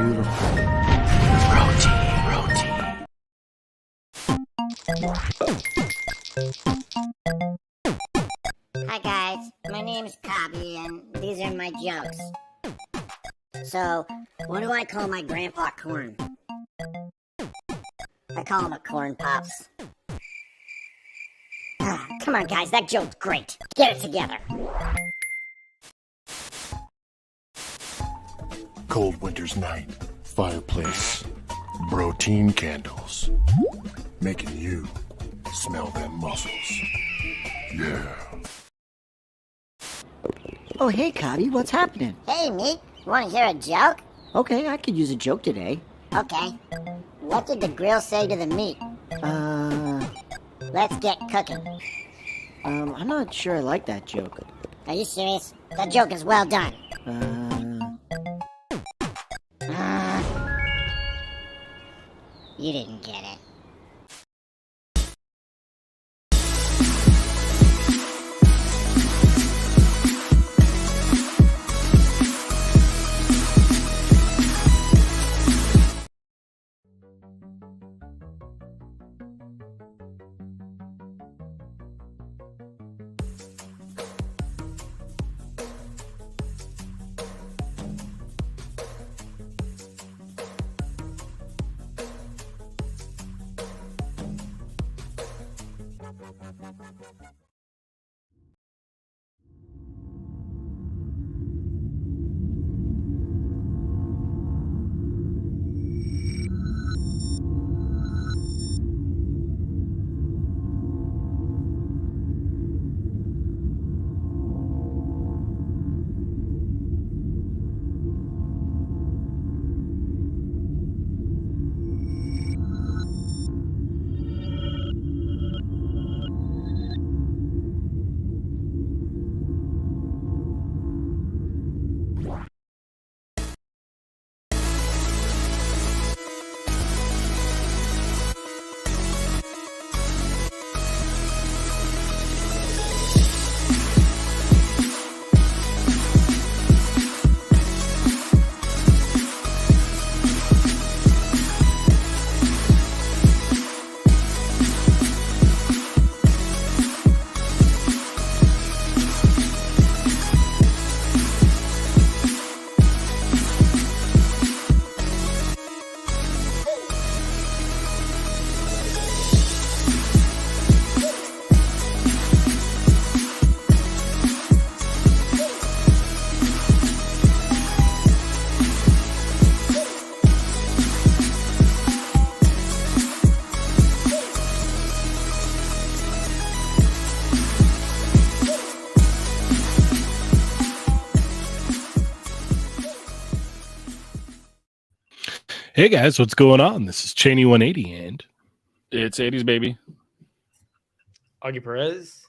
beautiful. Hi guys, my name is Cobby and these are my jokes. So, what do I call my grandpa corn? I call him a corn pops. Come on guys, that joke's great. Get it together. Cold winter's night, fireplace, protein candles, making you smell them muscles. Yeah. Oh, hey, Cobby, what's happening? Hey meat, wanna hear a joke? Okay, I could use a joke today. Okay. What did the grill say to the meat? Let's get cooking. I'm not sure I like that joke. Are you serious? That joke is well done. You didn't get it. Hey guys, what's going on? This is Cheynee180 and It's 80s, baby. Augie Perez.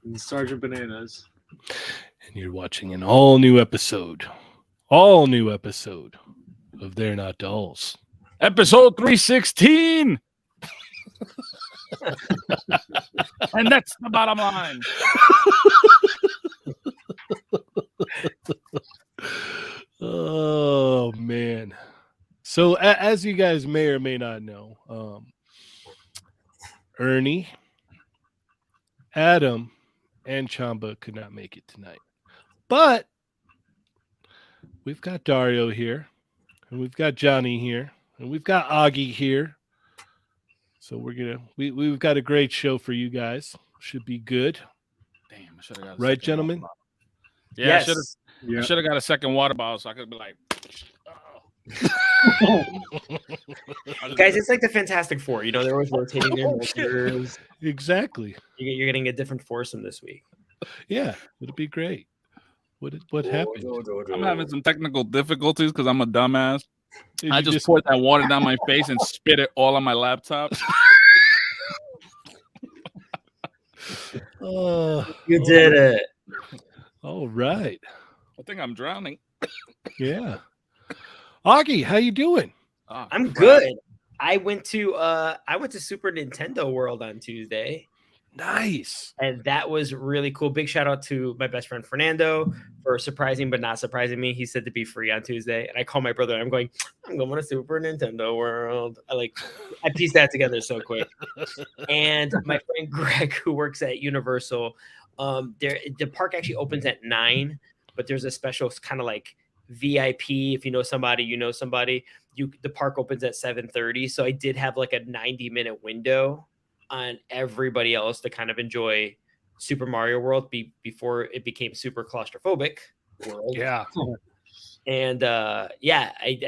And Sergeant Bananas. and you're watching an all new episode of They're Not Dolls. Episode 316. And that's the bottom line. Oh man. So as you guys may or may not know, Ernie, Adam, and Chamba could not make it tonight. But we've got Dario here, and we've got Johnny here, and we've got Augie here. So we've got a great show for you guys. Should be good. Damn, I should have got Right, gentlemen? Yeah, Yes. I should have got a second water bottle so I could be like, Guys, it's like the Fantastic Four. You know, they're always rotating their monsters. Exactly. You're getting a different foursome this week. Yeah, it'll be great. What happened? I'm having some technical difficulties because I'm a dumbass. Did I you just poured that water down my face and spit it all on my laptop. You did it. All right. I think I'm drowning. Yeah. Augie, how you doing? Oh, I'm crap. good. I went to Super Nintendo World on Tuesday. Nice. And that was really cool. Big shout out to my best friend Fernando for surprising but not surprising me. He said to be free on Tuesday, and I call my brother. And I'm going to Super Nintendo World. I pieced that together so quick. And my friend Greg, who works at Universal, the park actually opens at 9, but there's a special kind of like VIP. If you know somebody, you know somebody. The park opens at 7:30, so I did have like a 90-minute window on everybody else to kind of enjoy Super Mario World before it became super claustrophobic world. Yeah. And I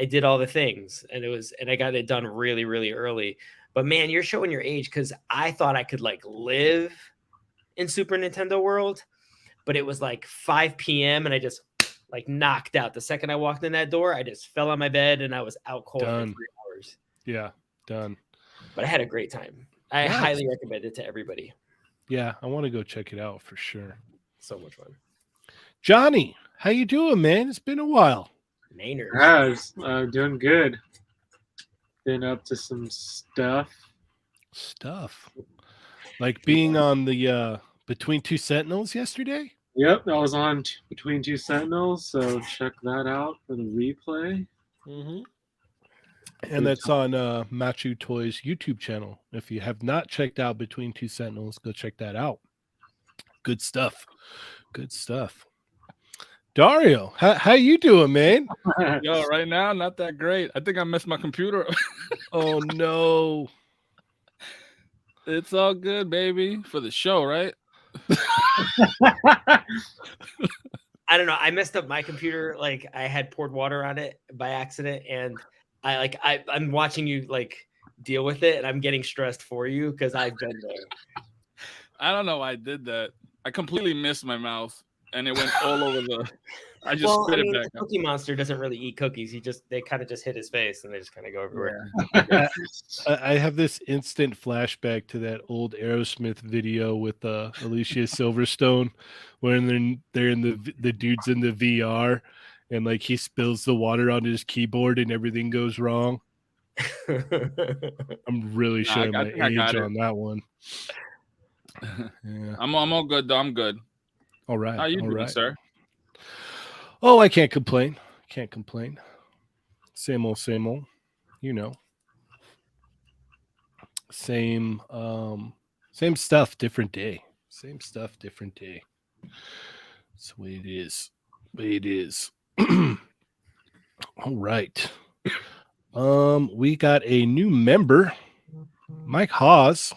did all the things, and I got it done really, really early. But man, you're showing your age, because I thought I could like live in Super Nintendo World, but it was like 5 p.m. and I just like knocked out. The second I walked in that door, I just fell on my bed and I was out cold for 3 hours. Yeah, done. But I had a great time. I highly recommend it to everybody. Yeah, I want to go check it out for sure. So much fun. Johnny, how you doing, man? It's been a while. Maynard. Doing good. Been up to some stuff. Like being on the Between Two Sentinels yesterday? Yep, I was on Between Two Sentinels, so check that out for the replay. Mm-hmm. And that's on Machu Toys YouTube channel. If you have not checked out Between Two Sentinels, go check that out. Good stuff. Dario, how you doing, man? Yo, right now, not that great. I think I messed my computer up. Oh, no. It's all good, baby. For the show, right? I don't know. I messed up my computer. Like I had poured water on it by accident, and I'm watching you like deal with it, and I'm getting stressed for you because I've been there. I don't know why I did that. I completely missed my mouth, and it went all over the. I just spit it back. Cookie Monster doesn't really eat cookies. They kind of just hit his face, and they just kind of go everywhere. I have this instant flashback to that old Aerosmith video with Alicia Silverstone, when they're in the dude's in the VR, and like he spills the water on his keyboard and everything goes wrong. I'm really showing my age on that one. Yeah. I'm all good though. I'm good. All right. How you doing, sir? Oh, I can't complain. Same old, you know. Same stuff, different day. That's the way it is. All right. We got a new member. Mike Hawes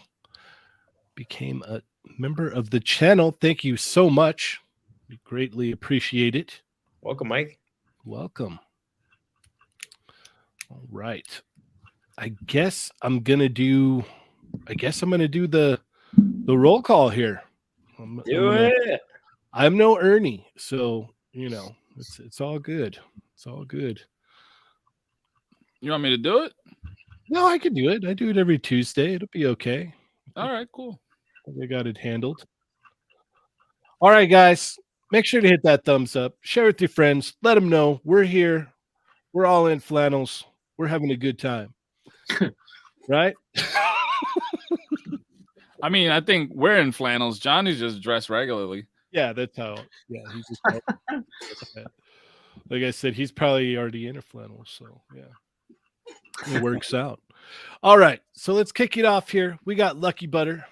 became a member of the channel. Thank you so much. We greatly appreciate it. Welcome, Mike. Welcome. All right. I guess I'm gonna do the roll call here. Do it. I'm no Ernie, so it's all good. It's all good. You want me to do it? No, I can do it. I do it every Tuesday. It'll be okay. All right, cool. I got it handled. All right, guys. Make sure to hit that thumbs up. Share with your friends. Let them know we're here. We're all in flannels. We're having a good time. Right? I mean, I think we're in flannels. Johnny's just dressed regularly. Yeah, that's how. Yeah, he's just like I said, he's probably already in a flannel. So yeah, it works out. All right, so let's kick it off here. We got Lucky Butter.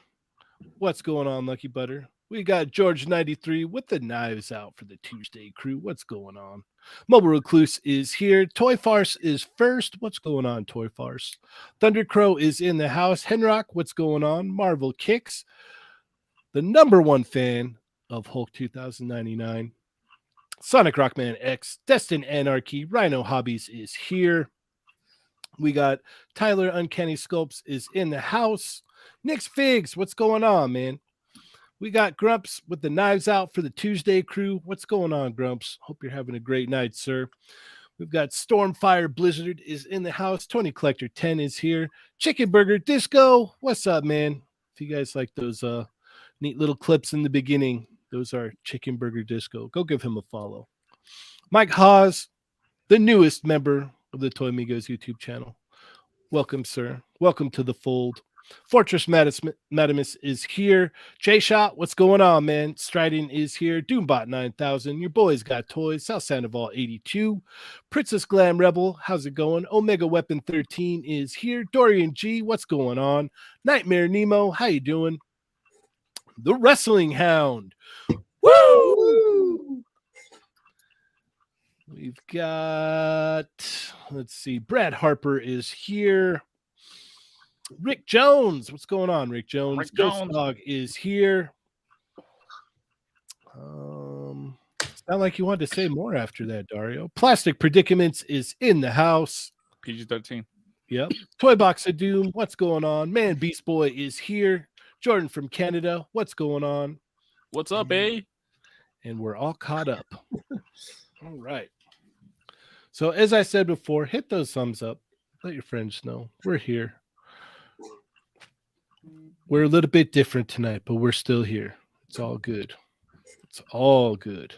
What's going on, Lucky Butter? We got George 93 with the knives out for the Tuesday crew. What's going on? Mobile Recluse is here. Toy Farce is first. What's going on, Toy Farce? Thunder Crow is in the house. Henrock, what's going on? Marvel Kicks, the #1 fan of Hulk 2099. Sonic Rockman X, Destin Anarchy, Rhino Hobbies is here. We got Tyler Uncanny Sculpts is in the house. Nick's Figs, what's going on, man? We got Grumps with the knives out for the Tuesday crew. What's going on, Grumps? Hope you're having a great night, sir. We've got Stormfire Blizzard is in the house. Tony Collector 10 is here. Chicken Burger Disco, what's up, man? If you guys like those neat little clips in the beginning, those are Chicken Burger Disco. Go give him a follow. Mike Hawes, the newest member of the Toy Amigos YouTube channel. Welcome, sir. Welcome to the fold. Fortress Madimus is here. J-Shot, what's going on, man? Striding is here. Doombot 9000, your boys got toys. South Sandoval 82. Princess Glam Rebel, how's it going? Omega Weapon 13 is here. Dorian G, what's going on? Nightmare Nemo, how you doing? The Wrestling Hound. Woo! We've got, let's see, Brad Harper is here. Rick Jones, what's going on, Rick Jones? Rick Ghost Jones. Dog is here. It's not like you wanted to say more after that, Dario. Plastic Predicaments is in the house. PG-13. Yep. Toy Box of Doom, what's going on? Man, Beast Boy is here. Jordan from Canada, what's going on? What's up, eh? And we're all caught up. All right. So as I said before, hit those thumbs up. Let your friends know we're here. We're a little bit different tonight, but we're still here. It's all good. It's all good.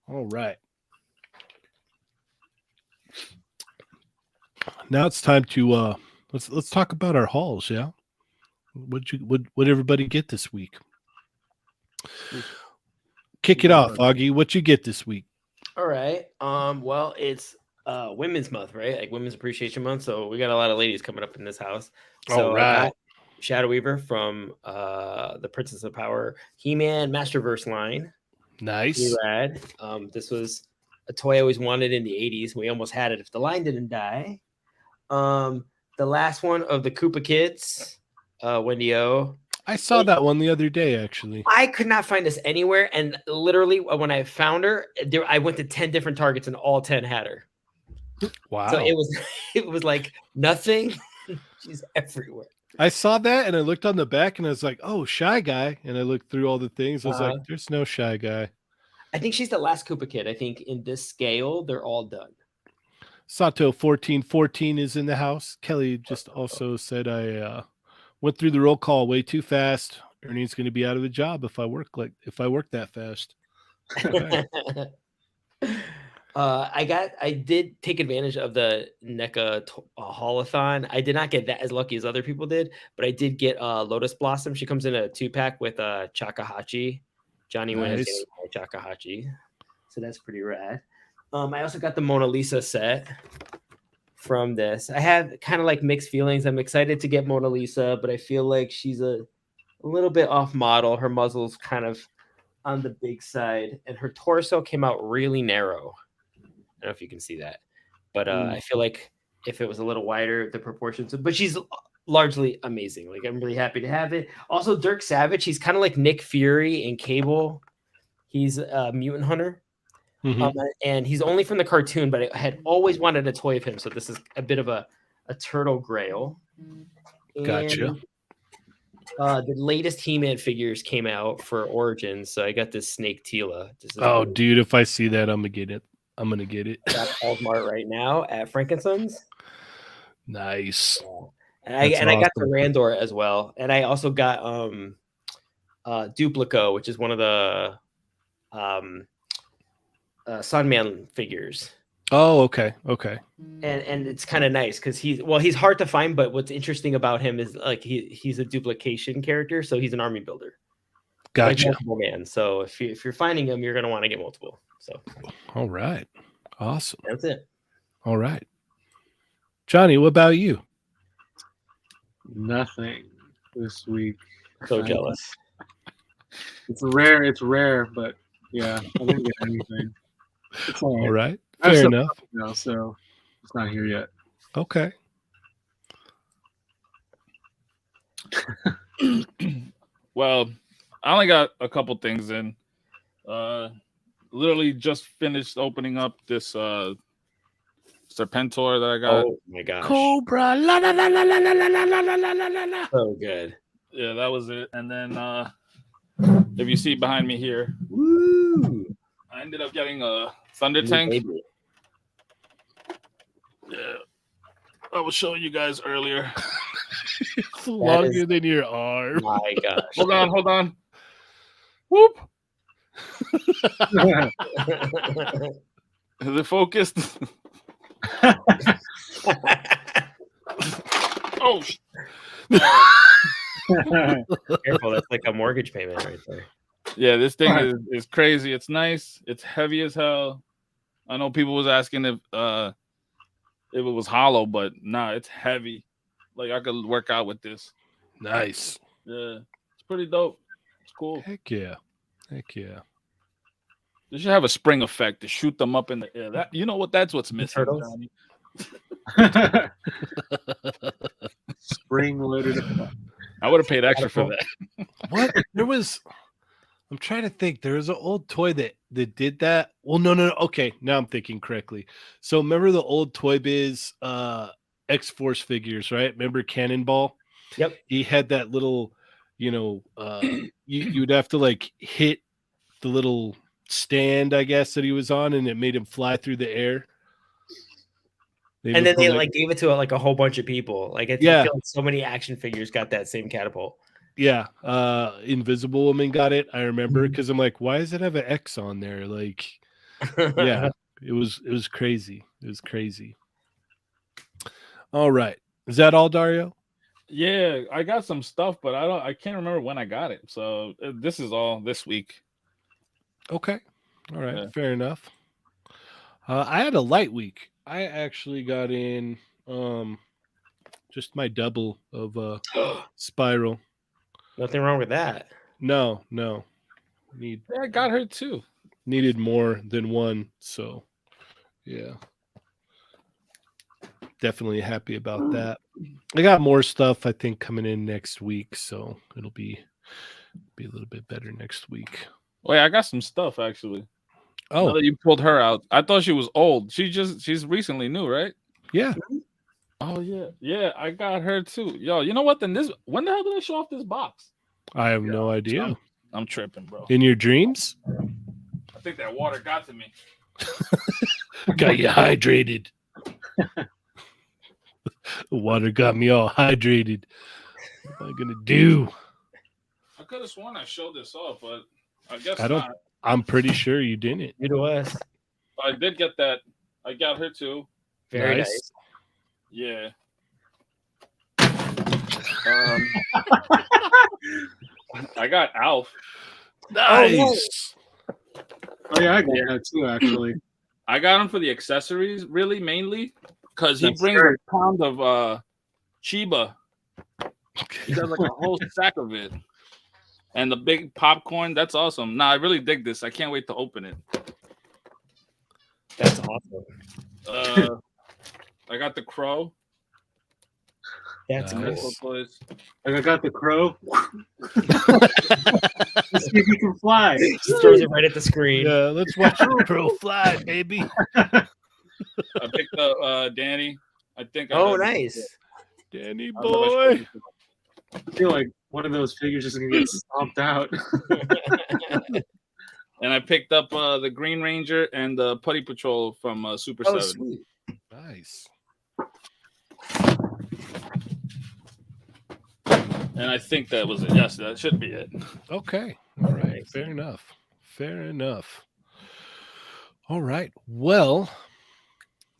All right. Now it's time to let's talk about our hauls, yeah? What everybody get this week? Kick it off, Augie. What you get this week? All right. Well, it's Women's Month, right? Like Women's Appreciation Month. So we got a lot of ladies coming up in this house. So All right. I got Shadow Weaver from the Princess of Power He-Man Masterverse line. Nice. Pretty rad. This was a toy I always wanted in the 80s. We almost had it if the line didn't die. The last one of the Koopa Kids, Wendy O. I saw that one the other day, actually. I could not find this anywhere, and literally when I found her, I went to 10 different Targets, and all 10 had her. Wow. So it was like nothing. She's everywhere. I saw that, and I looked on the back, and I was like, "Oh, Shy Guy." And I looked through all the things. I was like, "There's no Shy Guy." I think she's the last Koopa Kid. I think in this scale, they're all done. Sato 1414 is in the house. Kelly just also said I went through the roll call way too fast. Ernie's going to be out of the job if I work that fast. Okay. I did take advantage of the NECA haulathon. I did not get that as lucky as other people did, but I did get Lotus Blossom. She comes in a 2-pack with Chakahachi. Johnny Wynn is getting my Chakahachi, so that's pretty rad. I also got the Mona Lisa set from this. I have kind of like mixed feelings. I'm excited to get Mona Lisa, but I feel like she's a little bit off model. Her muzzle's kind of on the big side, and her torso came out really narrow. I don't know if you can see that, but I feel like if it was a little wider, the proportions. But she's largely amazing. Like I'm really happy to have it. Also, Dirk Savage. He's kind of like Nick Fury in Cable. He's a mutant hunter. Mm-hmm. And he's only from the cartoon, but I had always wanted a toy of him. So this is a bit of a turtle grail. Gotcha. And, the latest He-Man figures came out for Origins. So I got this Snake Tila. Oh, dude, if I see that, I'm going to get it. Got Paul's Mart right now at Frankenson's. Nice. And I got the Randor as well. And I also got Duplico, which is one of the Sunman figures. Oh, okay. And it's kind of nice because he's hard to find, but what's interesting about him is like he's a duplication character, so he's an army builder. Gotcha. Like multiple man. So if you're finding him, you're gonna want to get multiple. So all right. Awesome. That's it. All right. Johnny, what about you? Nothing this week. So jealous. It's rare, but yeah, I didn't get anything. It's All right. I have Fair some enough. now, so it's not here yet. Okay. Well, I only got a couple things in. Literally just finished opening up this Serpentor that I got. Oh my gosh. Cobra. La la la la la la la la la la la la la. So good. Yeah, that was it. And then if you see behind me here, Woo! I ended up getting a Thunder Tank. Yeah, I was showing you guys earlier. It's longer than your arm. My gosh. Hold on. Whoop. Is it focused? Oh, Careful, that's like a mortgage payment right there. Yeah, this thing is crazy. It's nice. It's heavy as hell. I know people was asking if it was hollow, but nah, it's heavy. Like I could work out with this. Nice. Yeah, it's pretty dope. It's cool. Heck yeah. Heck yeah. They should have a spring effect to shoot them up in the air. That you know what? That's what's missing, Turtles? Johnny. Spring loaded. I would have paid extra for that. What? I'm trying to think. There was an old toy that did that. Well, no. Okay, now I'm thinking correctly. So remember the old Toy Biz X-Force figures, right? Remember Cannonball? Yep. He had that little, you'd have to like hit the little stand, I guess, that he was on, and it made him fly through the air. And then they like gave it to like a whole bunch of people. Like I feel like so many action figures got that same catapult. Yeah, Invisible Woman got it. I remember because I'm like, why does it have an X on there? Like, yeah, it was crazy. It was crazy. All right, is that all, Dario? Yeah, I got some stuff, but I can't remember when I got it. So this is all this week. Okay, all right, Yeah. fair enough. I had a light week. I actually got in just my double of Spiral. Nothing wrong with that. No. Yeah, I got her too. Needed more than one, so yeah. Definitely happy about that. I got more stuff I think coming in next week, so it'll be a little bit better next week. Wait, I got some stuff actually. Oh, Now that you pulled her out, I thought she was old. She's recently new, right? yeah. Oh yeah, I got her too. Yo, you know what? Then when the hell did they show off this box? I have no idea. I'm tripping, bro. In your dreams? I think that water got to me. Got you hydrated. The water got me all hydrated. What am I gonna do? I could have sworn I showed this off, but I guess I don't. not. I'm pretty sure you didn't. You to us. I did get that. I got her too. Very nice. Yeah. I got Alf. Nice. Oh yeah, I got that too. Actually, I got him for the accessories, really, mainly because he That's brings fair. a pound of Chiba. He does like a whole sack of it, and the big popcorn. That's awesome. Nah, I really dig this. I can't wait to open it. That's awesome. I got the crow. That's Nice. cool. Toys. like I got the crow. Let's see if he can fly. Just throws it right at the screen. Yeah, let's watch the crow fly, baby. I picked up Danny. I think. Oh, nice. Danny I don't know if I showed boy. you. I feel like one of those figures is gonna get stomped out. And I picked up the Green Ranger and the Putty Patrol from Super Oh, 7. sweet. Nice. And I think that was it. Yes, that should be it. Okay. All right. Fair enough. Fair enough. All right. Well,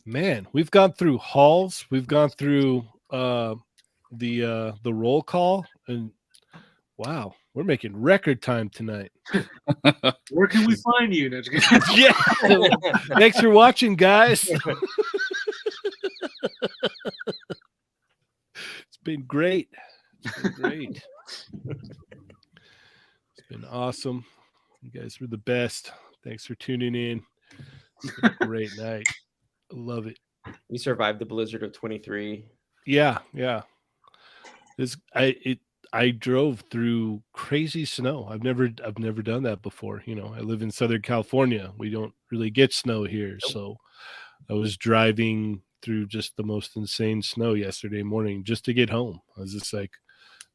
man, we've gone through hauls. We've gone through the roll call, and wow, we're making record time tonight. Where can we find you? No, just kidding. Yeah. Thanks for watching, guys. It's been great. It's been great. It's been awesome. You guys were the best. Thanks for tuning in. It's been a great night. I love it. We survived the blizzard of 23. Yeah. I drove through crazy snow. I've never done that before. I live in Southern California. We don't really get snow here. Nope. So I was driving through just the most insane snow yesterday morning just to get home. I was just like,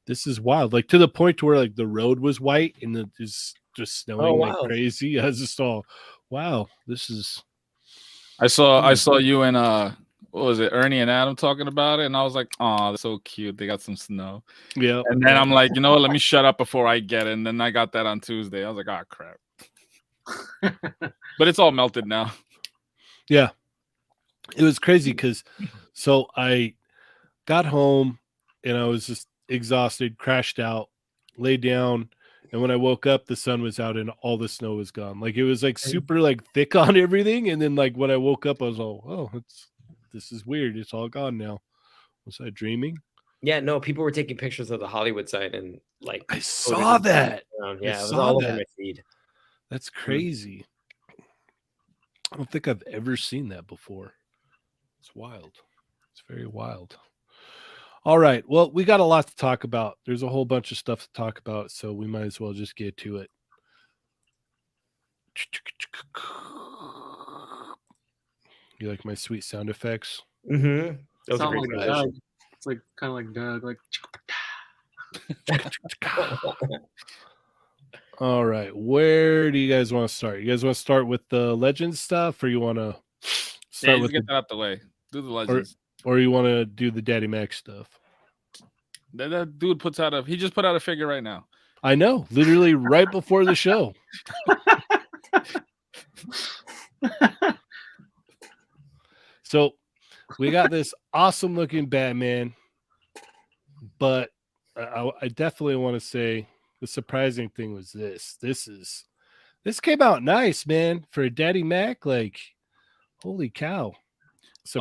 this is wild. Like to the point where like the road was white and it is just snowing like crazy. I was just all, wow, this is. I saw you and what was it, Ernie and Adam talking about it, and I was like, oh, that's so cute. They got some snow. Yeah. And then I'm like, you know what? Let me shut up before I get it. And then I got that on Tuesday. I was like, oh crap. But it's all melted now. Yeah. It was crazy because so I got home and I was just exhausted, crashed out, laid down, and when I woke up, the sun was out and all the snow was gone. Like it was like super like thick on everything, and then like when I woke up, I was all, oh, this is weird. It's all gone now. Was I dreaming? Yeah, no, people were taking pictures of the Hollywood side and like I saw that. Yeah, it was all over my feed. That's crazy. I don't think I've ever seen that before. It's wild. It's very wild. All right. Well, we got a lot to talk about. There's a whole bunch of stuff to talk about, so we might as well just get to it. You like my sweet sound effects? Mm-hmm. Those are Sound great like guys. Doug. It's like kind of like Doug, like All right. Where do you guys want to start? You guys want to start with the legend stuff, or you want to start with get that out the way. Do the legends. or you want to do the Daddy Mac stuff? That dude he just put out a figure right now. I know, literally right before the show. So we got this awesome looking Batman, but I definitely want to say the surprising thing was this. This came out nice, man, for a Daddy Mac. Like, holy cow! A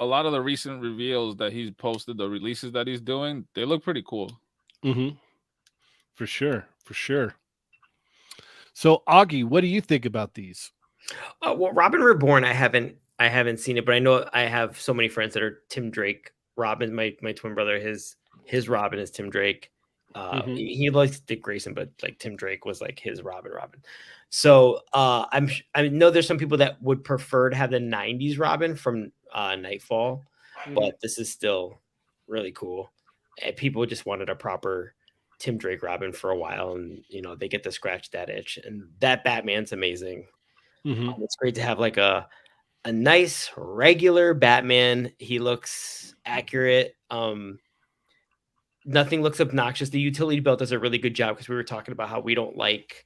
lot of the recent reveals that he's posted, the releases that he's doing, they look pretty cool. Mm-hmm. For sure. So, Augie, what do you think about these? Well, Robin Reborn, I haven't seen it, but I know I have so many friends that are Tim Drake. Robin, my twin brother, his Robin is Tim Drake. He likes Dick Grayson, but like Tim Drake was like his Robin. So I know there's some people that would prefer to have the 90s Robin from Nightfall, but this is still really cool. And people just wanted a proper Tim Drake Robin for a while, and they get to scratch that itch. And that Batman's amazing. It's great to have like a nice regular Batman. He looks accurate. Nothing looks obnoxious. The utility belt does a really good job, because we were talking about how we don't like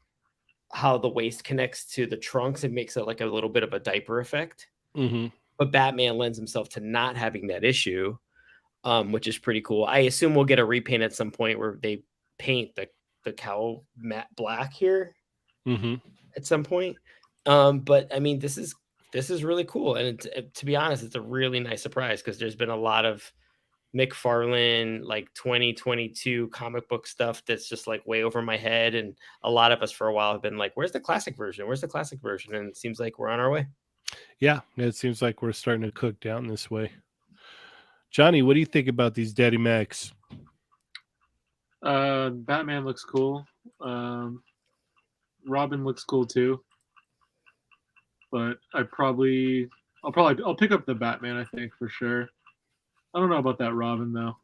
how the waist connects to the trunks. It makes it like a little bit of a diaper effect. But Batman lends himself to not having that issue, which is pretty cool. I assume we'll get a repaint at some point where they paint the cowl matte black here at some point. But I mean, this is really cool, and to be honest, it's a really nice surprise, because there's been a lot of McFarlane like 2022 comic book stuff that's just like way over my head, and a lot of us for a while have been like, where's the classic version, and it seems like we're on our way. Yeah, it seems like we're starting to cook down this way. Johnny, what do you think about these Daddy Macs? Batman looks cool. Robin looks cool too. But I'll pick up the Batman, I think, for sure. I don't know about that Robin though.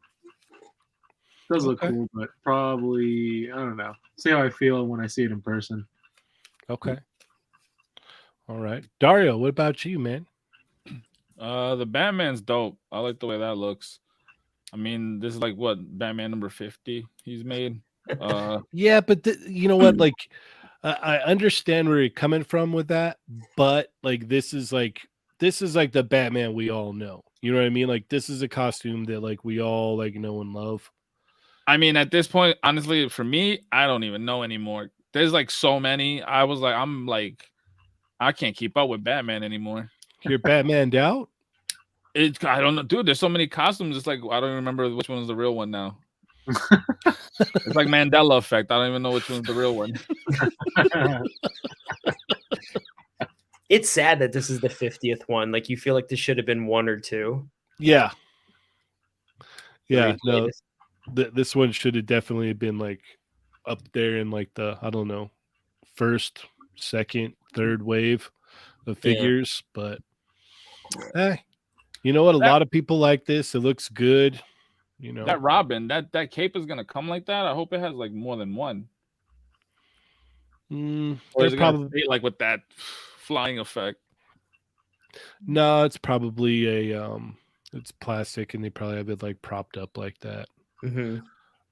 Does look cool, but probably, I don't know. See how I feel when I see it in person. Okay. All right. Dario, what about you, man? The Batman's dope. I like the way that looks. I mean, this is like what, Batman number 50 he's made. Yeah, but you know what? Like, I understand where you're coming from with that, but like this is like the Batman we all know. You know what I mean? Like, this is a costume that like we all like know and love. I mean, at this point, honestly, for me, I don't even know anymore. There's like so many. I'm like, I can't keep up with Batman anymore. You're Batman'd out? I don't know, dude. There's so many costumes. It's like I don't remember which one is the real one now. It's like Mandela effect. I don't even know which one's the real one. It's sad that this is the 50th one. Like, you feel like this should have been 1 or 2. Yeah. Yeah. No, this one should have definitely been like up there in like the, I don't know, first, second, third wave of figures. But you know what? A lot of people like this. It looks good. You know, that Robin, that cape is gonna come like that. I hope it has like more than one. Or is it probably be like with that flying effect? No, it's probably it's plastic, and they probably have it like propped up like that.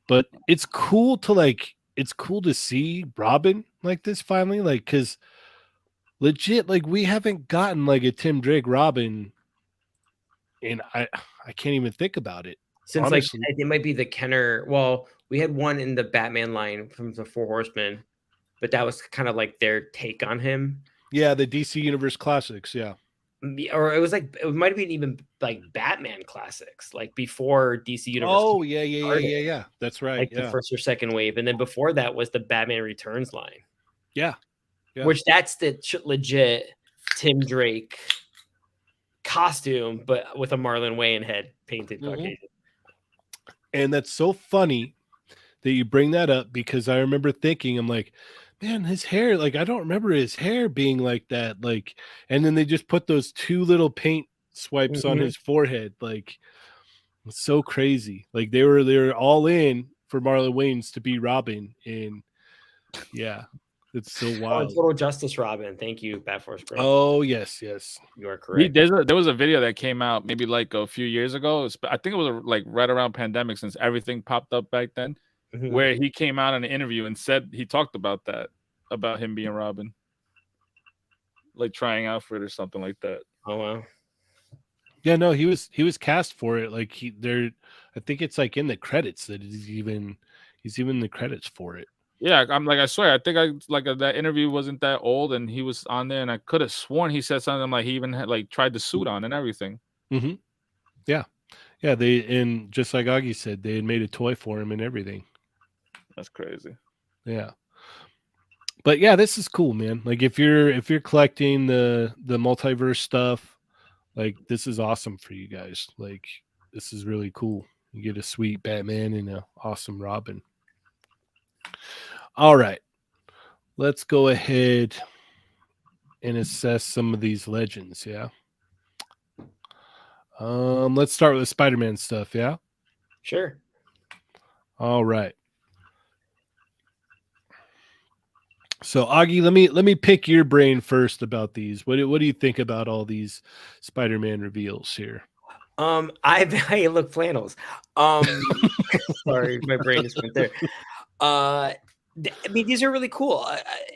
But it's cool to see Robin like this finally, like, because legit, like, we haven't gotten like a Tim Drake Robin, and I can't even think about it. Since Honestly. like it might be the Kenner. Well, we had one in the Batman line from the Four Horsemen, but that was kind of like their take on him. Yeah, the DC Universe Classics. Yeah. Or it was like it might have been even like Batman Classics, like before DC Universe. Oh yeah. That's right. Like the first or second wave, and then before that was the Batman Returns line. Yeah. Which that's the legit Tim Drake costume, but with a Marlon Wayne head painted Caucasian. And that's so funny that you bring that up, because I remember thinking, I'm like, man, his hair, like, I don't remember his hair being like that. Like, and then they just put those two little paint swipes on his forehead. Like, it's so crazy. Like they were all in for Marlon Wayans to be Robin. And yeah, it's so wild. Total Justice Robin. Thank you, Bat Force Greg. Oh, yes. You are correct. There was a video that came out maybe like a few years ago. I think it was like right around pandemic, since everything popped up back then, where he came out in an interview and said he talked about that, about him being Robin, like trying out for it or something like that. Oh wow. Yeah, no, he was cast for it. Like I think it's like in the credits that he's even in the credits for it. Yeah, I'm like, I swear, I think that interview wasn't that old, and he was on there, and I could have sworn he said something like he even had like tried the suit on and everything. Yeah, and just like Augie said, they had made a toy for him and everything. That's crazy. Yeah, but yeah, this is cool, man. Like if you're collecting the multiverse stuff, like this is awesome for you guys. Like this is really cool. You get a sweet Batman and an awesome Robin. All right, let's go ahead and assess some of these legends. Yeah. Let's start with the Spider-Man stuff. Yeah. Sure. All right. So Augie, let me pick your brain first about these. What do you think about all these Spider-Man reveals here? I look flannels. Sorry, my brain just went there. I mean, these are really cool.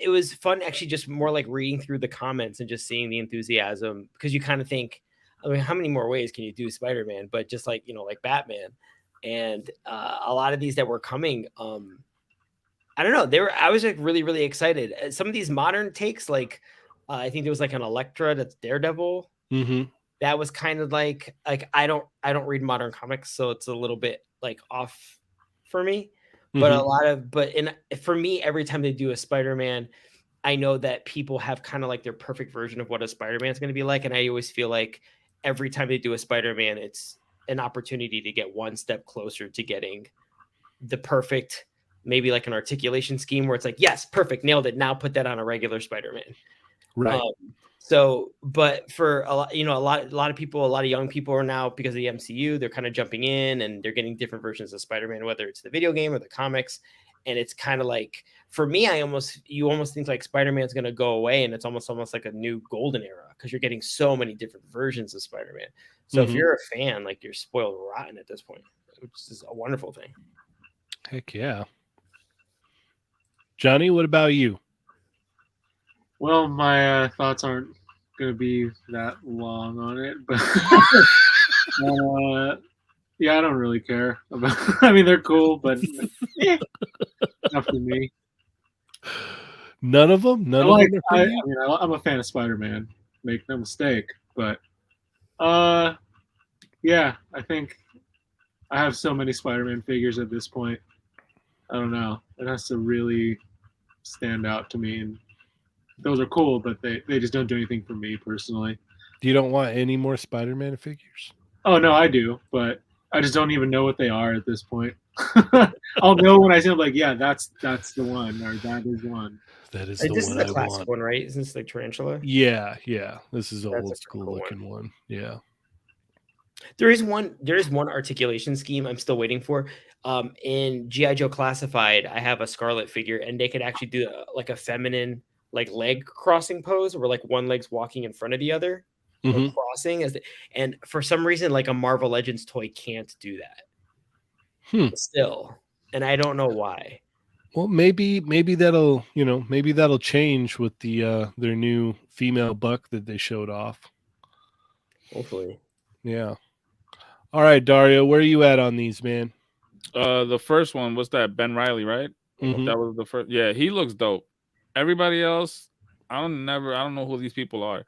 It was fun, actually, just more like reading through the comments and just seeing the enthusiasm, because you kind of think, I mean, how many more ways can you do Spider-Man? But just like, like Batman, and a lot of these that were coming, I don't know. I was like really, really excited. Some of these modern takes, like I think there was like an Elektra that's Daredevil. That was kind of like I don't read modern comics, so it's a little bit like off for me. But for me, every time they do a Spider-Man, I know that people have kind of like their perfect version of what a Spider-Man is going to be like, and I always feel like every time they do a Spider-Man, it's an opportunity to get one step closer to getting the perfect, maybe like an articulation scheme where it's like, yes, perfect, nailed it. Now put that on a regular Spider-Man. Right. But for a lot, a lot of people, a lot of young people are now, because of the MCU, they're kind of jumping in and they're getting different versions of Spider-Man, whether it's the video game or the comics. And it's kind of like, for me, you almost think like Spider-Man's going to go away, and it's almost like a new golden era, because you're getting so many different versions of Spider-Man. So if you're a fan, like, you're spoiled rotten at this point, which is a wonderful thing. Heck yeah. Johnny, what about you? Well, my thoughts aren't going to be that long on it, but yeah, I don't really care about. I mean, they're cool, but not for me. None of them. I'm a fan of Spider-Man. Make no mistake, but yeah, I think I have so many Spider-Man figures at this point. I don't know. It has to really stand out to me, and those are cool, but they just don't do anything for me personally. You don't want any more Spider-Man figures? Oh no, I do, but I just don't even know what they are at this point. I'll know when I see them, like, yeah, that's the one, or that is one. That is This is the I classic want. one, right? Isn't this like Tarantula? Yeah. This is an That's old a school cool looking one. Yeah. There is one articulation scheme I'm still waiting for. In G.I. Joe Classified, I have a Scarlet figure, and they could actually do like a feminine like leg crossing pose, where like one leg's walking in front of the other, or crossing and for some reason, like a Marvel Legends toy can't do that. Still, and I don't know why. Well, maybe that'll change with the their new female buck that they showed off. Hopefully. Yeah. All right, Dario, where are you at on these, man? The first one was that Ben Riley, right? Mhm. That was the first. Yeah, he looks dope. Everybody else, I don't know who these people are.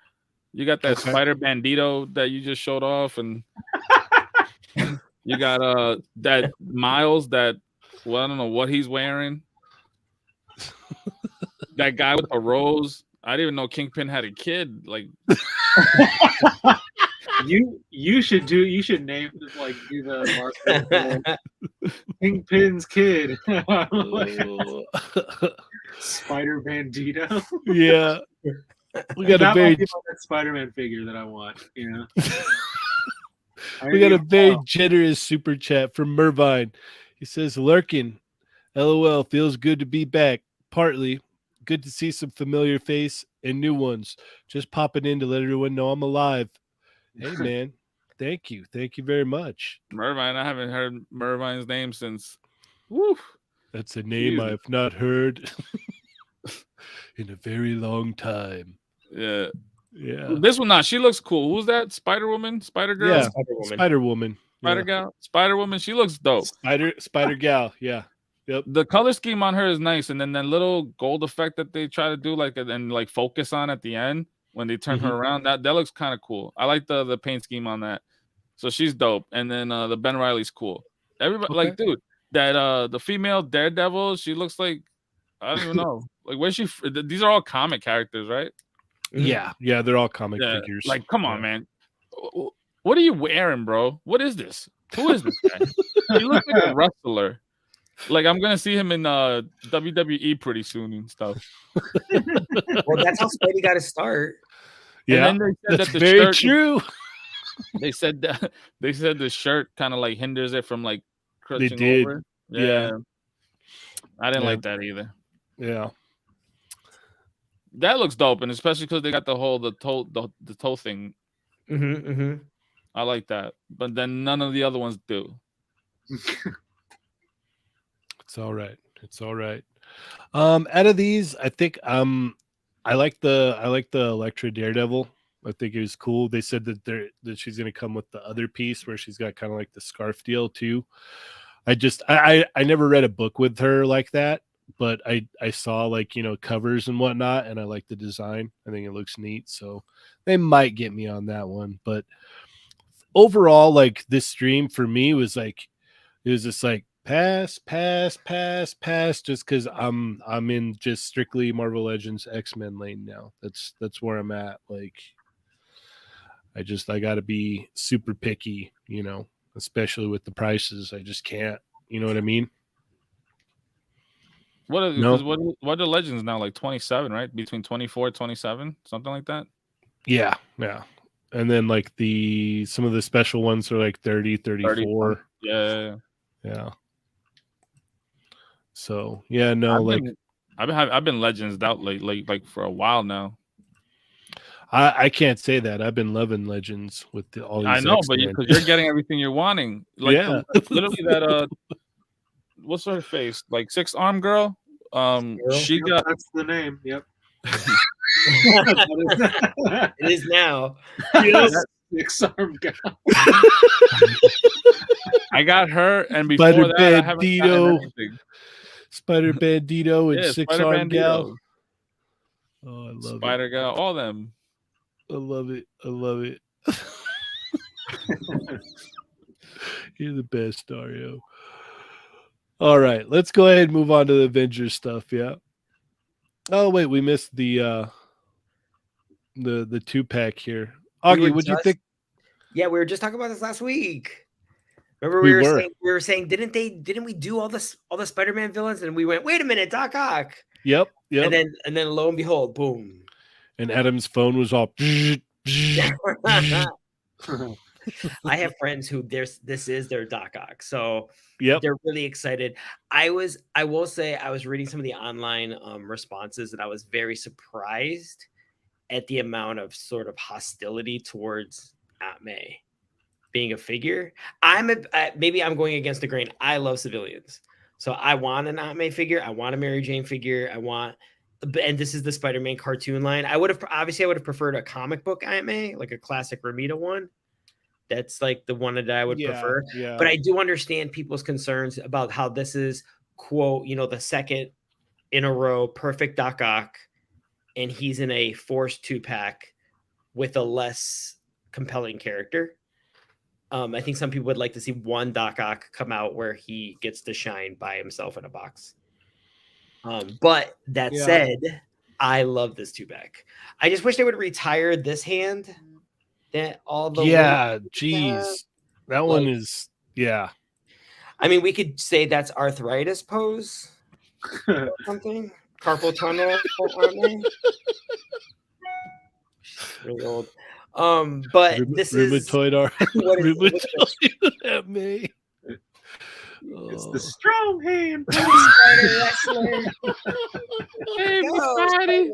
You got that Okay. Spider Bandito that you just showed off, and you got that Miles that I don't know what he's wearing. That guy with the rose. I didn't even know Kingpin had a kid. Like You should name like do the market Kingpin's kid. Spider Bandito. Yeah. We got a That very might be like that Spider-Man figure that I want, you know. we got a very generous super chat from Mervine. He says, "Lurkin, LOL, feels good to be back. Partly good to see some familiar face and new ones. Just popping in to let everyone know I'm alive." Hey man, thank you very much. Mervine, I haven't heard Mervine's name since. Woo. That's a name Jesus. I've not heard in a very long time. Yeah. Yeah. This one, not. She looks cool. Who's that? Spider Woman? Spider Girl? Yeah. Spider-Woman. Spider Woman. Spider Gal? Spider Woman. She looks dope. Spider Gal. Yeah. Yep. The color scheme on her is nice, and then that little gold effect that they try to do, like and like focus on at the end when they turn her around, that looks kind of cool. I like the paint scheme on that. So she's dope. And then the Ben Riley's cool. Everybody like, dude, that the female Daredevil, she looks like I don't even know. Like where's she? These are all comic characters, right? Yeah. Yeah. They're all comic figures. Like, come on, man. What are you wearing, bro? What is this? Who is this guy? He looks like a wrestler. Like I'm gonna see him in WWE pretty soon and stuff. Well, that's how Spidey got to start. Yeah, and then they said that's that the very shirt, true. They said the shirt kind of like hinders it from like They crutching did. over. Yeah. I didn't Yeah. like that either. Yeah. That looks dope, and especially because they got the toe thing. I like that, but then none of the other ones do. It's all right. It's all right. Out of these, I think I like the Elektra Daredevil. I think it was cool. They said that she's gonna come with the other piece where she's got kind of like the scarf deal too. I never read a book with her like that, but I saw like, you know, covers and whatnot, and I like the design. I think it looks neat. So they might get me on that one. But overall, like this stream for me was like, it was just like pass, just because I'm in just strictly Marvel Legends X-Men lane now. That's where I'm at. Like I gotta be super picky, you know, especially with the prices. I just can't, you know what I mean? What are No. what are Legends now? Like 27, right? Between 24, 27, something like that. Yeah. And then like some of the special ones are like 30, 34. Yeah. So yeah, no, I've been Legends out like for a while now. I can't say that. I've been loving Legends with all these. I know, X-Men. but you're getting everything you're wanting. Like Yeah. literally that what's her face? Like 6-arm girl. She got that's the name. Yep. It is now. Yes. 6-arm guy. I got her, and before Spider that, I haven't gotten Bandito. anything. Spider Bandito and Yeah, 6-arm gal. Bandito, Oh, I love Spider Gal, all them. it. I love it. You're the best, Dario. All right, let's go ahead and move on to the Avengers stuff. Yeah. Oh wait, we missed the 2-pack here. Augie, what'd you think? Yeah, we were just talking about this last week. Remember we were saying didn't we do all the Spider-Man villains, and we went, wait a minute, Doc Ock. Yep. And then lo and behold, boom. And Adam's phone was all. I have friends who this is their Doc Ock, so yep, they're really excited. I will say I was reading some of the online responses, and I was very surprised at the amount of sort of hostility towards Aunt May being a figure. Maybe I'm going against the grain. I love civilians, so I want an Aunt May figure. I want a Mary Jane figure. And this is the Spider-Man cartoon line. I would have preferred a comic book Aunt May, like a classic Ramita one. That's like the one that I would prefer. Yeah. But I do understand people's concerns about how this is, quote, the second in a row perfect Doc Ock, and he's in a forced 2-pack with a less compelling character. I think some people would like to see one Doc Ock come out where he gets to shine by himself in a box. But that said, I love this 2-pack. I just wish they would retire this hand. That all the geez, that one is I mean, we could say that's arthritis pose or something. Carpal tunnel. Really old. But this rheumatoid is me. It's the strong hand. Save me, Spidey.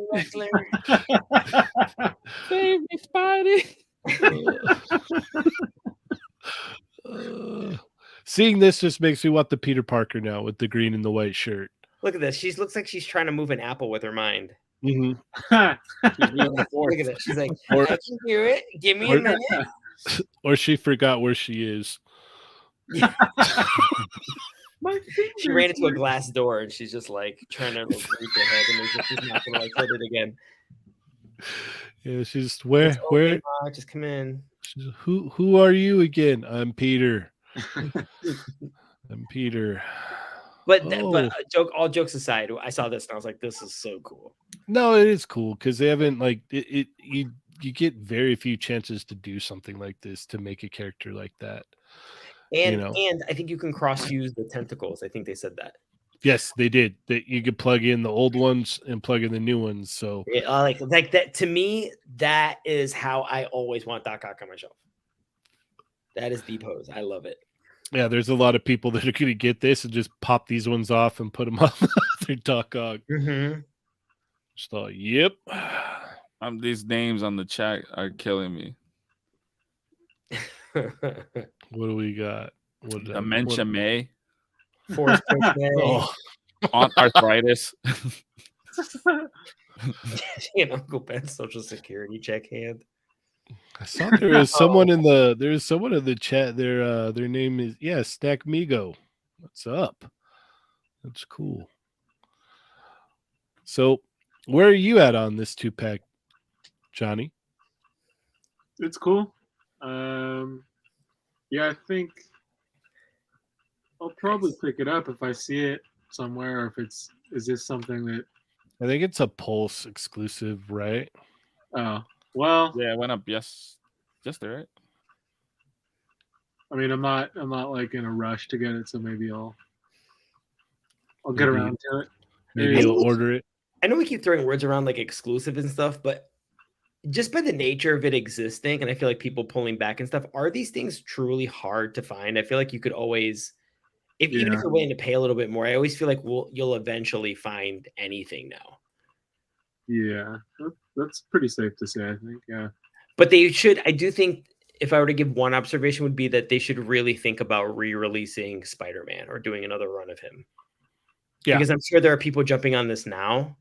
Save me, Spidey. Seeing this just makes me want the Peter Parker now with the green and the white shirt. Look at this. She looks like she's trying to move an apple with her mind. Mm-hmm. Look at it. She's like, I can do it. Give me a minute. Or she forgot where she is. She ran into a glass door and she's just like trying to reach her head and she's not gonna like hit it again. Yeah, she's where? Just come in. She's, who are you again? I'm Peter. I'm Peter. But all jokes aside, I saw this and I was like, this is so cool. No, it is cool because they haven't you get very few chances to do something like this, to make a character like that. And I think you can cross use the tentacles. I think they said that. Yes, they did. That you could plug in the old ones and plug in the new ones. So like that to me, that is how I always want Doc Ock on my shelf. That is the pose. I love it. Yeah, there's a lot of people that are going to get this and just pop these ones off and put them on their Doc Ock. Mm-hmm. Just thought, yep. These names on the chat are killing me. What do we got? Dementia May. Force May. Arthritis. Uncle Ben's social security check hand. I saw there was someone in the chat. Their name is Stack Migo. What's up? That's cool. So, where are you at on this 2-pack, Johnny? It's cool. Yeah, I think I'll probably pick it up if I see it somewhere, or is this something that I think it's a Pulse exclusive, right? Oh, well, yeah, it went up yesterday, right? I mean, I'm not like in a rush to get it, so maybe I'll get around to it. Maybe you'll order it. I know we keep throwing words around like exclusive and stuff, but just by the nature of it existing, and I feel like people pulling back and stuff, are these things truly hard to find? I feel like you could always, even if you're willing to pay a little bit more, I always feel like you'll eventually find anything now. Yeah, that's pretty safe to say, I think. Yeah, but they should. I do think if I were to give one observation, would be that they should really think about re-releasing Spider-Man or doing another run of him. Yeah, because I'm sure there are people jumping on this now.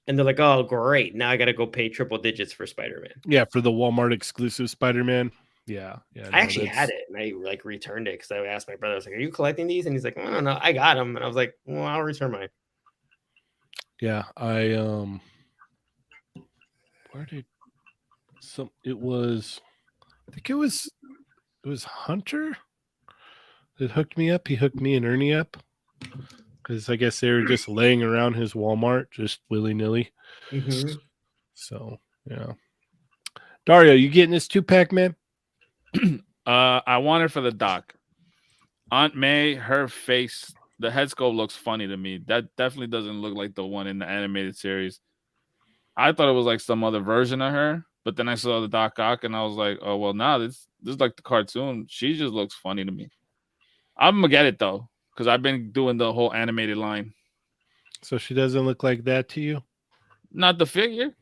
And they're like, oh, great. Now I got to go pay triple digits for Spider-Man. Yeah, for the Walmart exclusive Spider-Man. Yeah. I actually had it, and I like returned it because I asked my brother, I was like, are you collecting these? And he's like, oh, no, I got them. And I was like, well, I'll return mine. Yeah, it was Hunter that hooked me up. He hooked me and Ernie up. Because I guess they were just laying around his Walmart just willy-nilly. Mm-hmm. So, yeah. Dario, you getting this 2-pack, man? I want it for the doc. Aunt May, her face, the head sculpt looks funny to me. That definitely doesn't look like the one in the animated series. I thought it was like some other version of her, but then I saw the Doc Ock and I was like, oh, well, nah, this is like the cartoon. She just looks funny to me. I'm going to get it, though. Because I've been doing the whole animated line. So she doesn't look like that to you? Not the figure.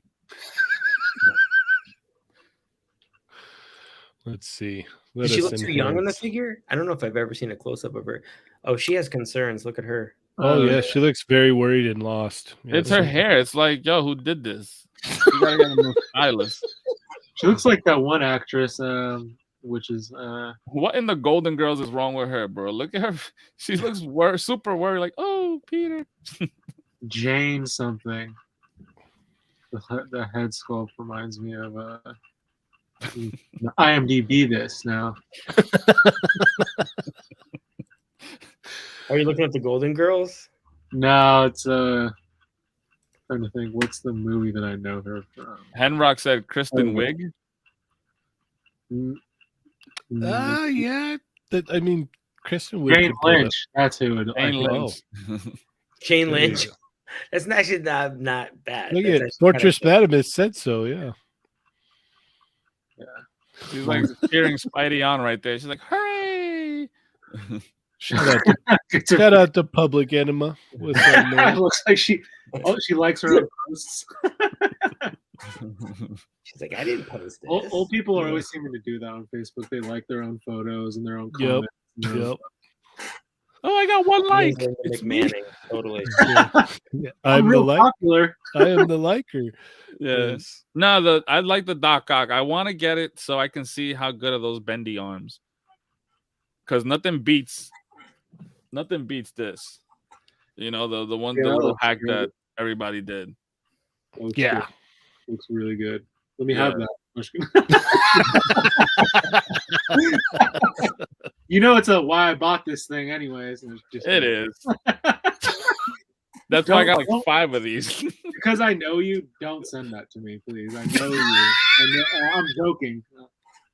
Let's see. Does she look too young on the figure? I don't know if I've ever seen a close-up of her. Oh, she has concerns. Look at her. Oh, yeah. She looks very worried and lost. Yeah, it's her hair. It's like, yo, who did this? You gotta get a new stylist. She looks like that one actress. which is What in the Golden Girls is wrong with her, bro? Look at her. She looks super worried, like, oh, Peter. Jane something. The head sculpt reminds me of IMDb this now. Are you looking at the Golden Girls? No, it's trying to think. What's the movie that I know her from? Henrock said Kristen Wiig. Yeah. I mean, Kristen Wiig. Jane Lynch. That's who it Jane Lynch. Jane Lynch. That's actually not bad. Look That's at actually Fortress kinda Madamus said so. Yeah. She's like cheering Spidey on right there. She's like, hooray! Shout out to Public Enema. What's that, It man? looks like she likes her own posts. She's like, I didn't post this. Old people are always seeming to do that on Facebook. They like their own photos and their own comments. Yep. Oh, I got one like. It's Manning, totally. Yeah, I'm real popular. I am the liker. Yes. No, I like the Doc Ock. I want to get it so I can see how good are those bendy arms. Because nothing beats this. You know, the one the little hack that everybody did. Yeah. Looks really good. Let me have that. You know it's why I bought this thing anyways. It is. That's why I got like 5 of these. Because I know you, don't send that to me, please. I know you. I'm joking.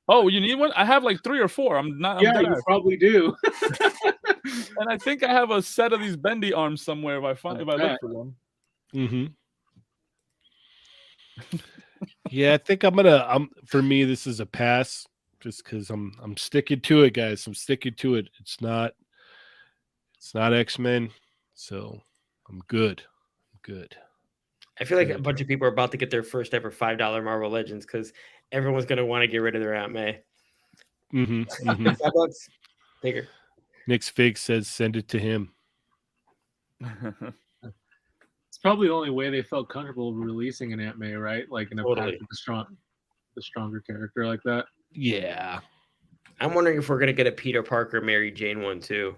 Oh, you need one? I have like 3 or 4. I'm you probably do. And I think I have a set of these bendy arms somewhere if I look for them. Mm-hmm. Yeah, I think for me, this is a pass just because I'm sticking to it, guys. I'm sticking to it. It's not X-Men, so I'm good. I feel like a bunch of people are about to get their first ever $5 Marvel Legends because everyone's going to want to get rid of their Aunt May. Mm-hmm. $5, take her. Nick's Fig says send it to him. It's probably the only way they felt comfortable releasing an Aunt May, right? Like in a pack with the stronger character like that. Yeah. I'm wondering if we're going to get a Peter Parker Mary Jane one too.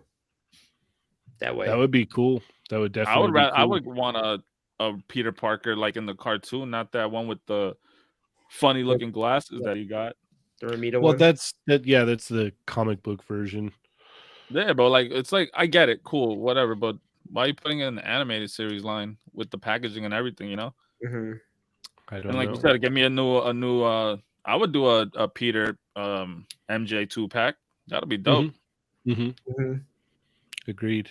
That way. That would be cool. That would definitely be cool. I would want a Peter Parker like in the cartoon, not that one with the funny looking glasses that he got. The Ramita well, one? that's the comic book version. Yeah, but like it's like I get it, cool, whatever. But why are you putting it in the animated series line with the packaging and everything? You know. Mm-hmm. I don't and like know. you said, give me a new. I would do a Peter MJ 2-pack. That'll be dope. Mm-hmm. Mm-hmm. Agreed.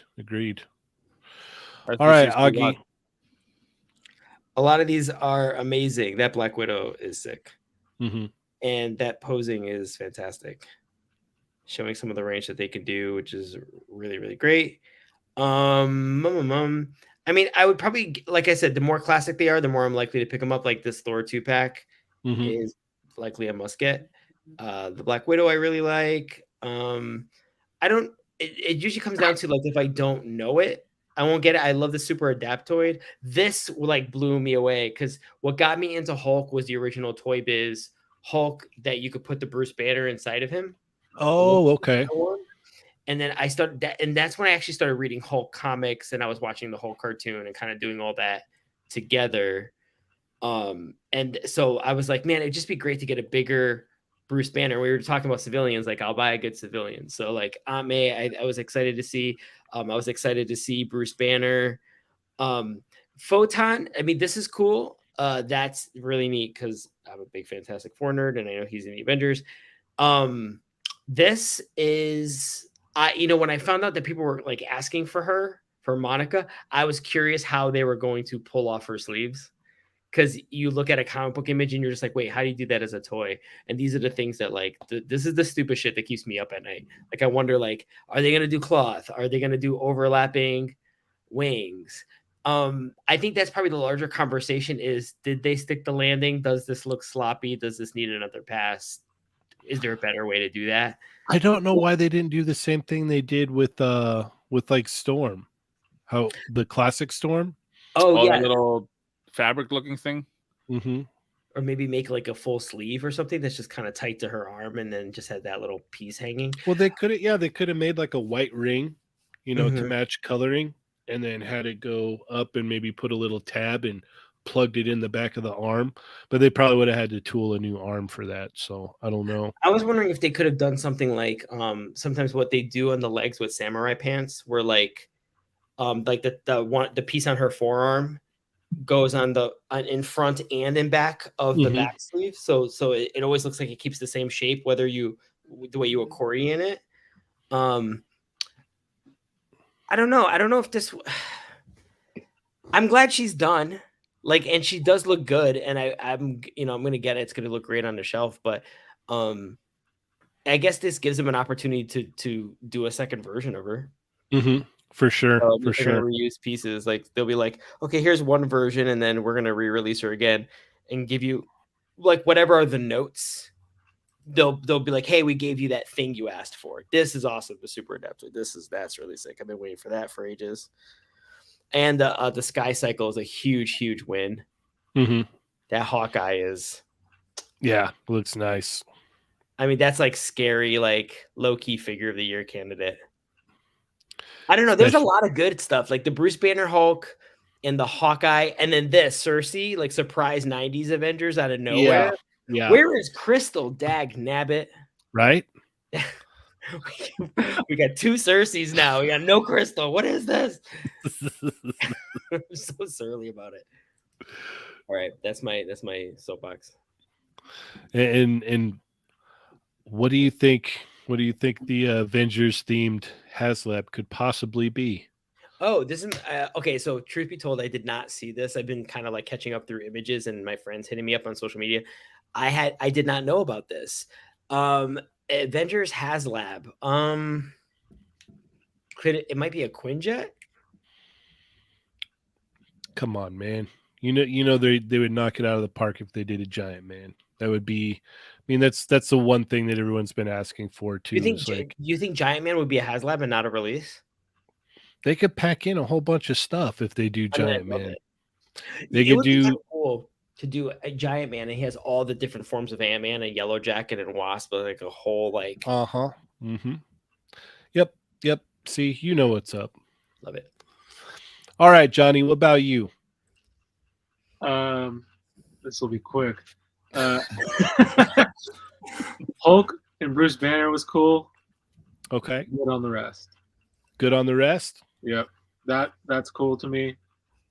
All right, Augie. A lot of these are amazing. That Black Widow is sick. Mm-hmm. And that posing is fantastic. Showing some of the range that they can do, which is really, really great. I mean, I would probably, like I said, the more classic they are, the more I'm likely to pick them up. Like this Thor 2-pack is likely a must get. The Black Widow I really like. It usually comes down to like if I don't know it, I won't get it. I love the Super Adaptoid. This like blew me away because what got me into Hulk was the original Toy Biz Hulk that you could put the Bruce Banner inside of him. Oh, okay. And then I started that, and that's when I actually started reading Hulk comics, and I was watching the Hulk cartoon and kind of doing all that together. And so I was like, man, it'd just be great to get a bigger Bruce Banner. We were talking about civilians, like I'll buy a good civilian. So like Aunt May, I was excited to see. I was excited to see Bruce Banner. Photon, I mean, this is cool. That's really neat because I'm a big Fantastic Four nerd, and I know he's in the Avengers. This is, when I found out that people were like asking for Monica, I was curious how they were going to pull off her sleeves. Because you look at a comic book image and you're just like, wait, how do you do that as a toy? And these are the things that like, this is the stupid shit that keeps me up at night. Like, I wonder, like, are they going to do cloth? Are they going to do overlapping wings? I think that's probably the larger conversation is, did they stick the landing? Does this look sloppy? Does this need another pass? Is there a better way to do that? I don't know why they didn't do the same thing they did with like Storm. How the classic Storm? Oh yeah. The little fabric looking thing. Mm-hmm. or maybe make like a full sleeve or something that's just kind of tight to her arm, and then just had that little piece hanging. Well, they could have made like a white ring, to Mhm. match coloring, and then had it go up and maybe put a little tab and plugged it in the back of the arm. But they probably would have had to tool a new arm for that. So I don't know. I was wondering if they could have done something like sometimes what they do on the legs with samurai pants, where like the piece on her forearm goes on in front and in back of the Mhm. back sleeve, so it always looks like it keeps the same shape whether the way you accordion it. I don't know if this I'm glad she's done, like, and she does look good, and I'm gonna get it. It's gonna look great on the shelf, but I guess this gives them an opportunity to do a second version of her. Mm-hmm. For sure. If For they're sure. gonna reuse pieces, like they'll be like, okay, here's one version, and then we're gonna re-release her again and give you like whatever are the notes. They'll be like, hey, we gave you that thing you asked for. This is awesome, the super adapter. That's really sick. I've been waiting for that for ages. And the Sky Cycle is a huge win. Mm-hmm. That Hawkeye is, yeah, looks nice. I mean, that's like scary, like low-key figure of the year candidate. I don't know. There's a lot of good stuff, like the Bruce Banner Hulk and the Hawkeye, and then this Cersei, like surprise 90s Avengers out of nowhere. Yeah. Where is Crystal? Dag nabbit. Right? We got 2 Cerseis now. We got no Crystal. What is this? I'm so surly about it. All right, that's my soapbox. And what do you think? What do you think the Avengers themed HasLab could possibly be? Oh, this is okay. So, truth be told, I did not see this. I've been kind of like catching up through images and my friends hitting me up on social media. I did not know about this. Avengers HasLab. It might be a Quinjet? Come on, man. You know they would knock it out of the park if they did a Giant Man. That would be, I mean, that's the one thing that everyone's been asking for too. You think Giant Man would be a HasLab and not a release? They could pack in a whole bunch of stuff if they do Giant Man. They It could would be do kind of cool to do a Giant Man, and he has all the different forms of Ant-Man, and Yellow Jacket and Wasp, like a whole like. Mm-hmm. Yep. See, you know what's up. Love it. All right, Johnny. What about you? This will be quick. Hulk and Bruce Banner was cool. Okay. Good on the rest. Good on the rest? Yep. That's cool to me.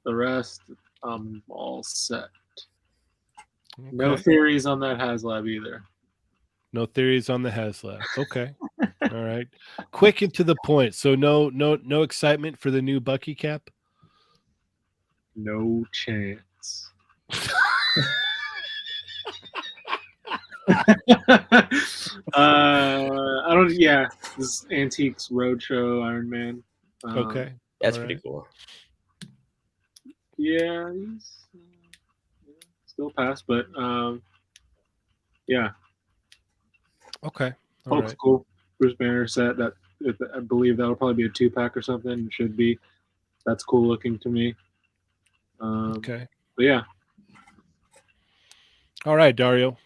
The rest, I'm all set. Okay. No theories on that HasLab either. No theories on the HasLab. Okay. All right. Quick and to the point. So no excitement for the new Bucky cap? No chance. I don't. Yeah, this Antiques Roadshow Iron Man. Okay, that's pretty cool. Yeah, he's still passed, but yeah. Okay, Hulk's cool. Bruce Banner set that. I believe that'll probably be a 2-pack or something. It should be. That's cool looking to me. Okay. But yeah. All right, Dario.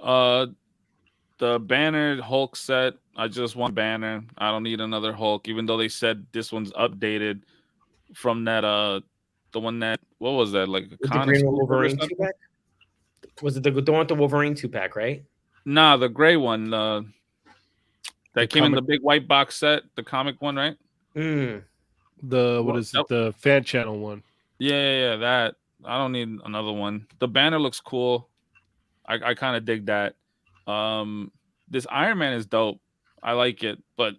The Banner Hulk set. I just want Banner. I don't need another Hulk, even though they said this one's updated from that the one that, what was that, like a the green Wolverine 2-pack? Was it the one with the Wolverine 2-pack, right? Nah, the gray one. That came in the big white box set, the comic one, right? The fan channel one? Yeah, that. I don't need another one. The Banner looks cool. I kind of dig that. This Iron Man is dope. I like it, but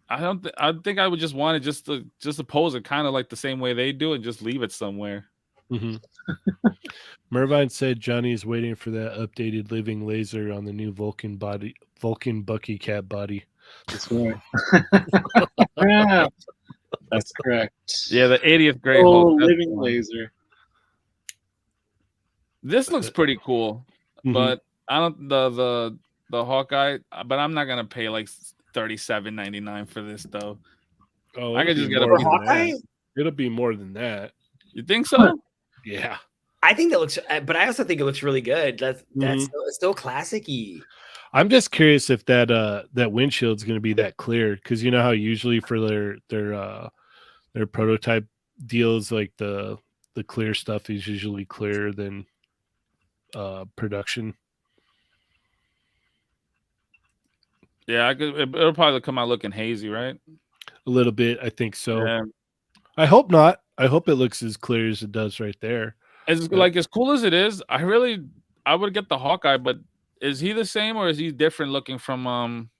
I think I would just want it just to pose it kind of like the same way they do and just leave it somewhere. Mm-hmm. Mervine said Johnny is waiting for that updated living laser on the new Vulcan Bucky cat body. That's right. Yeah, that's correct. Yeah, the 80th grade Hulk. Living laser. This looks pretty cool, but I don't the Hawkeye. But I'm not gonna pay like $37.99 for this though. Oh, I could just get a Hawkeye. It'll be more than that. You think so? Yeah. I think that looks, but I also think it looks really good. That's Mhm. still classic-y. I'm just curious if that that windshield's going to be that clear, because you know how usually for their prototype deals, like the clear stuff is usually clearer than production. Yeah, it'll probably come out looking hazy, right? A little bit, I think so. Yeah. I hope not. I hope it looks as clear as it does right there. As like as cool as it is, I would get the Hawkeye, but is he the same or is he different looking from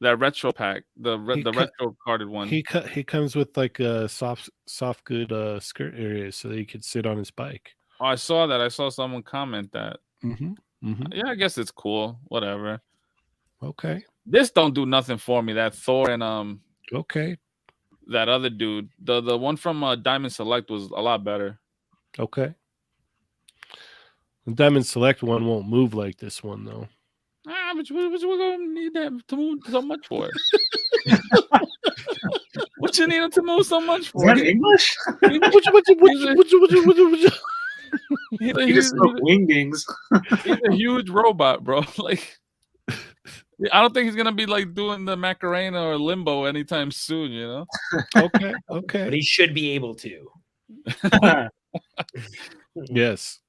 that retro pack, the retro carded one? He comes with like a soft good skirt area so that he could sit on his bike. Oh, I saw that. I saw someone comment that. Mm-hmm. Yeah, I guess it's cool. Whatever. Okay. This don't do nothing for me. That Thor and Okay. that other dude, the one from Diamond Select was a lot better. Okay. The Diamond Select one won't move like this one though. But what you gonna need that to move so much for? What you need him to move so much for? Is that English? He's He just spoke wingdings. a huge robot, bro. Like, I don't think he's gonna be like doing the Macarena or Limbo anytime soon. You know? Okay. But he should be able to. Yes.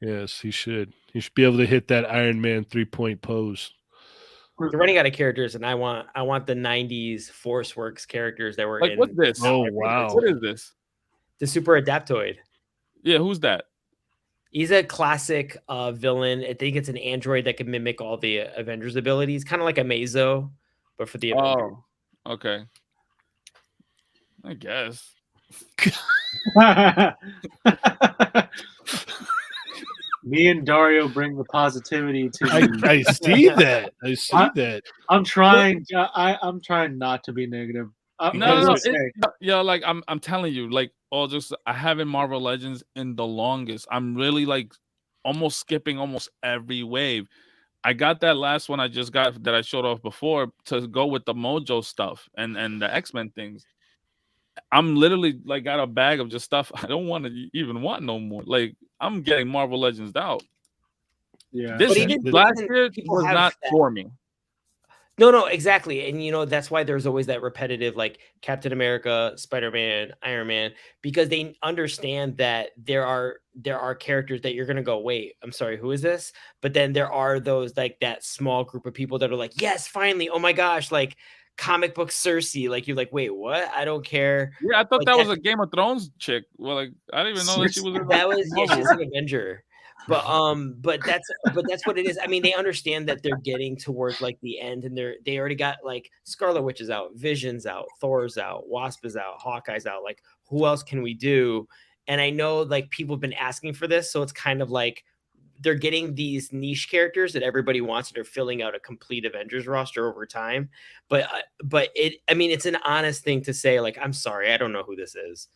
Yes, he should. He should be able to hit that Iron Man 3-point pose. We're running out of characters, and I want the '90s Force Works characters that were Like, in. what's this? Oh wow. What is this? The Super Adaptoid. Yeah, who's that? He's a classic villain. I think it's an android that can mimic all the Avengers abilities, kind of like a Mazo, but for the Avengers. Oh, okay. I guess. Me and Dario bring the positivity to the I see that. I see that. I'm trying. I'm trying not to be negative. No, Say, yeah, like I'm telling you, like, I haven't Marvel Legends in the longest. I'm really like almost skipping almost every wave. I got that last one I just got that I showed off before to go with the Mojo stuff and the X-Men things. I'm literally like got a bag of just stuff I don't want to even want no more. Like, I'm getting Marvel Legends out. yeah. This even last year people was have not that. for me. No, exactly. And that's why there's always that repetitive, like Captain America, Spider-Man, Iron Man, because they understand that there are characters that you're gonna go, wait, I'm sorry, who is this? But then there are those, like, that small group of people that are like, yes, finally, oh my gosh, like comic book Cersei. Like, you're like, wait, what? I don't care. Yeah, I thought But that was a Game of Thrones chick. Well, like, I didn't even know that she was in that was Marvel. she's an Avenger. But that's what it is. I mean, they understand that they're getting towards like the end, and they already got like Scarlet Witch is out, Vision's out, Thor's out, Wasp is out, Hawkeye's out. Like, who else can we do? And I know like people have been asking for this, so it's kind of like they're getting these niche characters that everybody wants, and they're filling out a complete Avengers roster over time. But it's an honest thing to say, like, I'm sorry, I don't know who this is,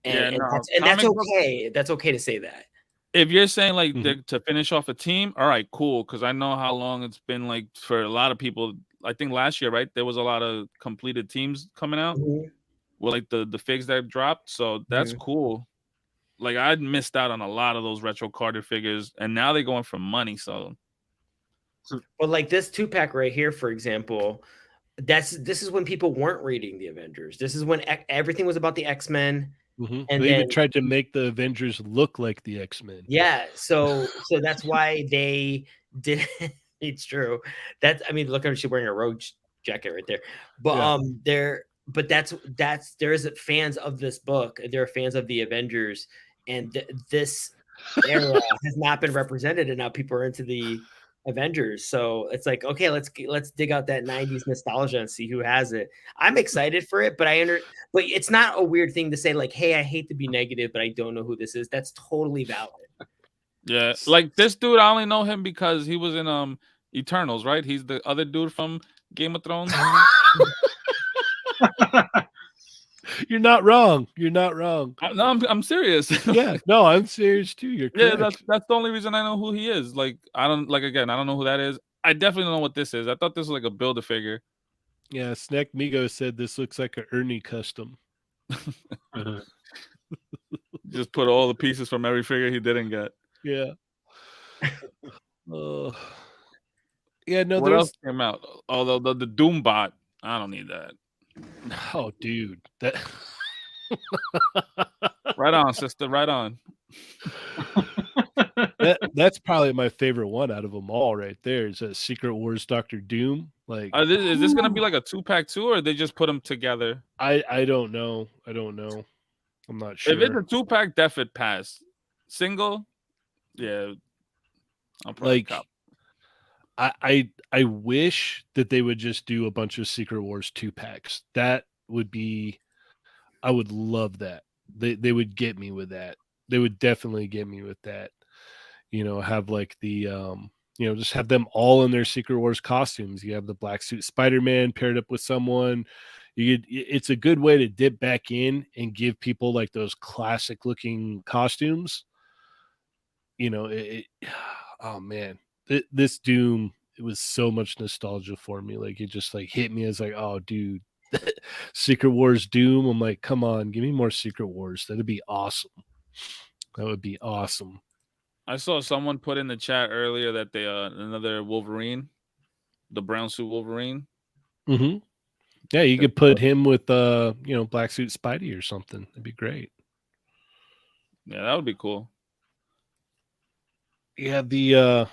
and that's okay. That's okay to say that. If you're saying like to finish off a team, all right, cool. Because I know how long it's been like for a lot of people. I think last year, right, there was a lot of completed teams coming out with like the figs that dropped. So that's cool. Like, I missed out on a lot of those retro carded figures, and now they're going for money. So, but like this 2-pack right here, for example, this is when people weren't reading the Avengers. This is when everything was about the X-Men. And they even tried to make the Avengers look like the X-Men. Yeah, so that's why they did. It's true. Look at her, she's wearing a Rogue jacket right there. But there is fans of this book. There are fans of the Avengers, and this era has not been represented, and now people are into the Avengers. So it's like, okay, let's dig out that 90s nostalgia and see who has it. I'm excited for it, but but it's not a weird thing to say, like, hey, I hate to be negative, but I don't know who this is. That's totally valid. Yeah, like this dude, I only know him because he was in Eternals, right? He's the other dude from Game of Thrones. You're not wrong. You're not wrong. No, I'm serious. Yeah, no, I'm serious too. You're correct. Yeah, that's the only reason I know who he is. Like, I don't know who that is. I definitely don't know what this is. I thought this was like a Build-A-Figure. Yeah, Snack Migo said this looks like an Ernie custom. Just put all the pieces from every figure he didn't get. Yeah. Yeah, no, What else there's came out? Although the Doom bot, I don't need that. oh dude. That Right on, sister. Right on. that's probably my favorite one out of them all right there. Is a Secret Wars Doctor Doom. Like Is this gonna be like a 2-pack too, or they just put them together? I don't know. I don't know. I'm not sure. If it's a 2-pack, definite pass. Single, yeah. I'll probably Like cop. I wish that they would just do a bunch of Secret Wars 2-packs. That would be I would love that. They would get me with that. They would definitely get me with that. Have like the just have them all in their Secret Wars costumes. You have the black suit Spider-Man paired up with someone. It's a good way to dip back in and give people like those classic looking costumes. Oh man, this Doom, it was so much nostalgia for me. Like it just like hit me as like, oh dude, Secret Wars Doom. I'm like, come on, give me more Secret Wars. That'd be awesome. That would be awesome. I saw someone put in the chat earlier that they another Wolverine, the brown suit Wolverine. Mm-hmm. Yeah, you could put him with black suit Spidey or something. That'd be great. Yeah, that would be cool. Yeah, there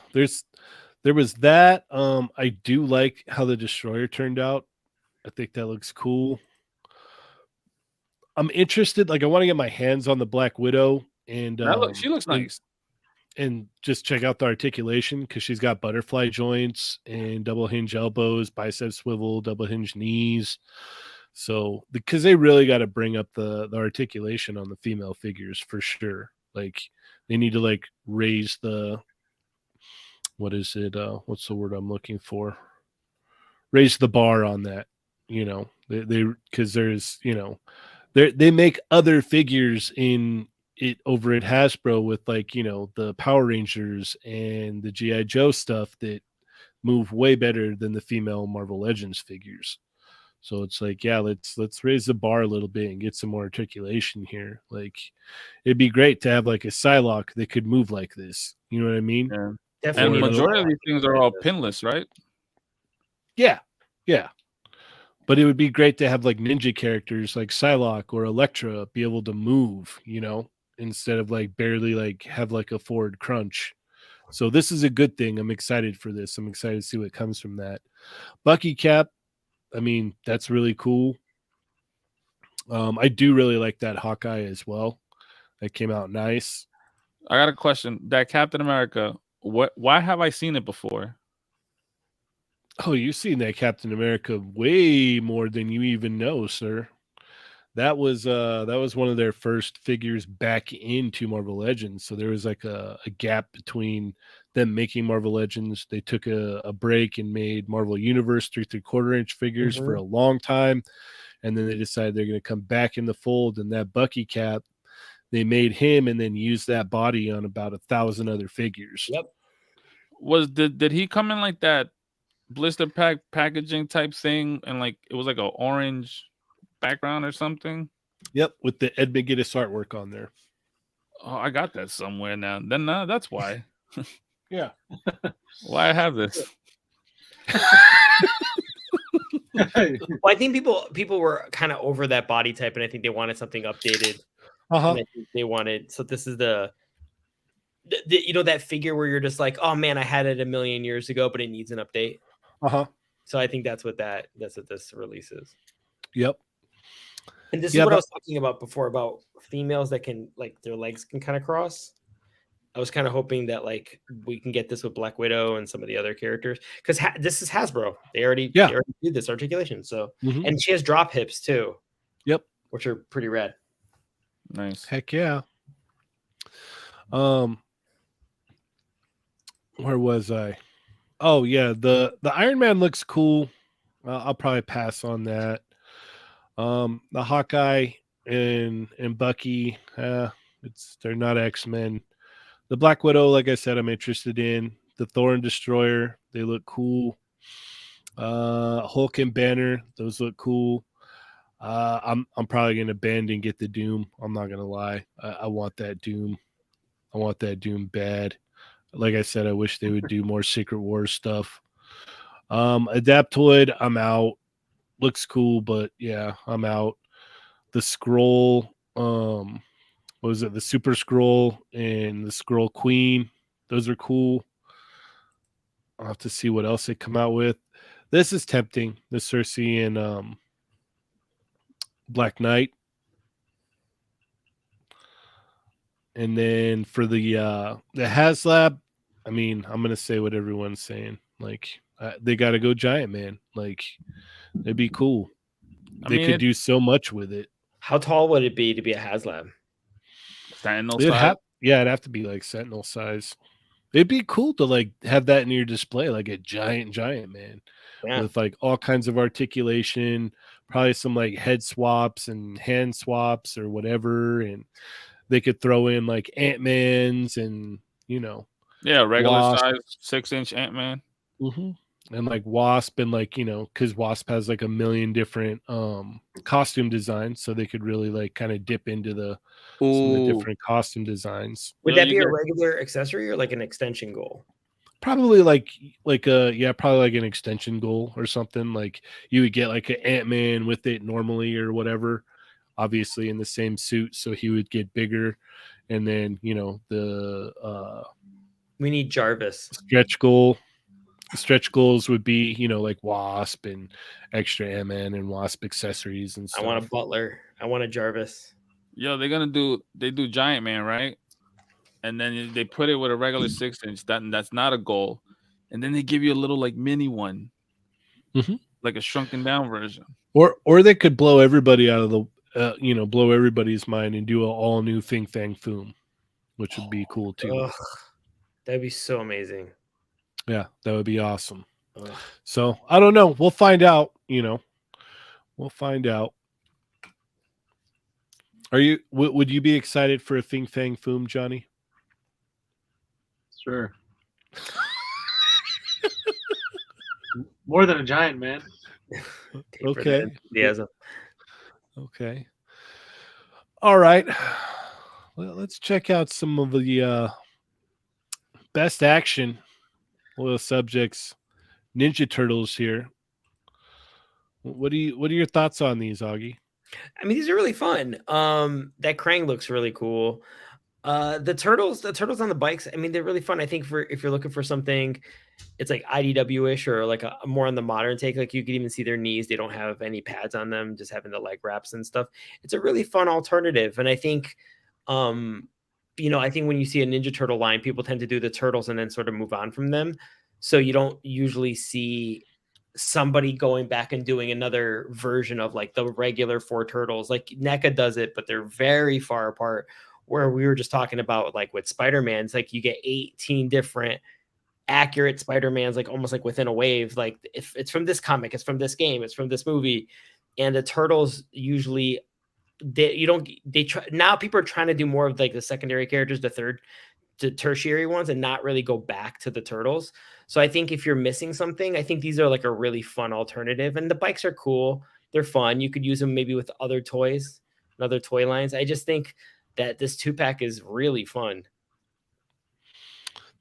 was that. I do like how the Destroyer turned out. I think that looks cool. I'm interested. Like, I want to get my hands on the Black Widow, and She looks nice. And just check out the articulation because she's got butterfly joints and double hinge elbows, bicep swivel, double hinge knees. So because they really got to bring up the articulation on the female figures for sure. Like they need to like raise the what's the word I'm looking for? Raise the bar on that. They because there's they make other figures in it over at Hasbro with like the Power Rangers and the GI Joe stuff that move way better than the female Marvel Legends figures. So it's like, yeah, let's raise the bar a little bit and get some more articulation here. Like it'd be great to have like a Psylocke that could move like this. You know what I mean? Yeah. Definitely. And majority of these things are all pinless, right? Yeah. But it would be great to have like ninja characters like Psylocke or Elektra be able to move, instead of like barely like have like a forward crunch. So this is a good thing. I'm excited for this. I'm excited to see what comes from that. Bucky Cap, I mean, that's really cool. I do really like that Hawkeye as well. That came out nice. I got a question. That Captain America, why have I seen it before? Oh, you've seen that Captain America way more than you even know, sir. That was one of their first figures back into Marvel Legends. So there was like a gap between them making Marvel Legends. They took a break and made Marvel Universe 3/4 inch figures for a long time. And then they decided they're going to come back in the fold. And that Bucky Cap, they made him and then used that body on about 1,000 other figures. Yep. Did he come in like that blister pack packaging type thing? And like it was like an orange background or something? Yep, with the Ed McGuinness artwork on there. Oh, I got that somewhere now. Then that's why. Yeah. Why I have this. Well, I think people were kind of over that body type, and I think they wanted something updated. Uh-huh. And I think they wanted, so this is the that figure where you're just like, oh man, I had it a million years ago, but it needs an update. Uh-huh. So I think that's what this release is. Yep. And this is what I was talking about before about females that can like their legs can kind of cross. I was kind of hoping that like we can get this with Black Widow and some of the other characters because this is Hasbro. They already did this articulation. So and she has drop hips too. Yep, which are pretty rad. Nice. Heck yeah. Where was I? Oh yeah, the Iron Man looks cool. I'll probably pass on that. The Hawkeye and Bucky, they're not X-Men. The Black Widow, like I said, I'm interested in. The Thor and Destroyer, they look cool. Hulk and Banner, those look cool. I'm probably gonna bend and get the Doom. I'm not gonna lie. I want that Doom. I want that Doom bad. Like I said, I wish they would do more Secret Wars stuff. Adaptoid, I'm out. Looks cool, but yeah, I'm out. The Scroll, what was it? The Super Scroll and the Scroll Queen. Those are cool. I'll have to see what else they come out with. This is tempting. The Cersei and Black Knight. And then for the HasLab, I mean, I'm gonna say what everyone's saying. Like they got to go Giant Man. Like it'd be cool. They could do so much with it. How tall would it be to be a HasLab? Sentinel size? It'd have to be like Sentinel size. It'd be cool to like have that in your display, like a giant man, with like all kinds of articulation, probably some like head swaps and hand swaps or whatever, and they could throw in like Ant-Mans and regular Wasp. size 6-inch Ant-Man. And like Wasp and like because Wasp has like a million different costume designs, so they could really like kind of dip into some of the different costume designs. Would that be a regular accessory or like an extension goal? Probably probably like an extension goal or something. Like you would get like an Ant-Man with it normally or whatever, obviously in the same suit, so he would get bigger. And then the we need Jarvis stretch goal. The stretch goals would be like Wasp and extra Ant-Man and Wasp accessories and stuff. I want a Butler. I want a Jarvis. Yo, they do Giant Man, right? And then they put it with a regular 6-inch. That's not a goal. And then they give you a little like mini one, like a shrunken down version. Or they could blow everybody out of the blow everybody's mind and do an all new Fing Fang Foom, which would be cool too. Ugh, that'd be so amazing. Yeah, that would be awesome. So I don't know. We'll find out. We'll find out. Would you be excited for a Fing Fang Foom, Johnny? Sure. More than a Giant Man. Okay. Yes. Okay. All right. Well, let's check out some of the best action oil subjects. Ninja Turtles here. What are your thoughts on these, Augie? I mean, these are really fun. That Krang looks really cool. The turtles on the bikes, I mean, they're really fun. I think if you're looking for something, it's like IDW-ish or like a more on the modern take. Like you can even see their knees. They don't have any pads on them, just having the leg wraps and stuff. It's a really fun alternative. And I think, I think when you see a Ninja Turtle line, people tend to do the turtles and then sort of move on from them. So you don't usually see somebody going back and doing another version of like the regular 4 turtles. Like NECA does it, but they're very far apart. Where we were just talking about like with Spider-Man's, like you get 18 different accurate Spider-Mans, like almost like within a wave. Like if it's from this comic, it's from this game, it's from this movie. And the turtles usually now people are trying to do more of like the secondary characters, the tertiary ones, and not really go back to the turtles. So I think if you're missing something, I think these are like a really fun alternative. And the bikes are cool. They're fun. You could use them maybe with other toys and other toy lines. I just think that this 2-pack is really fun.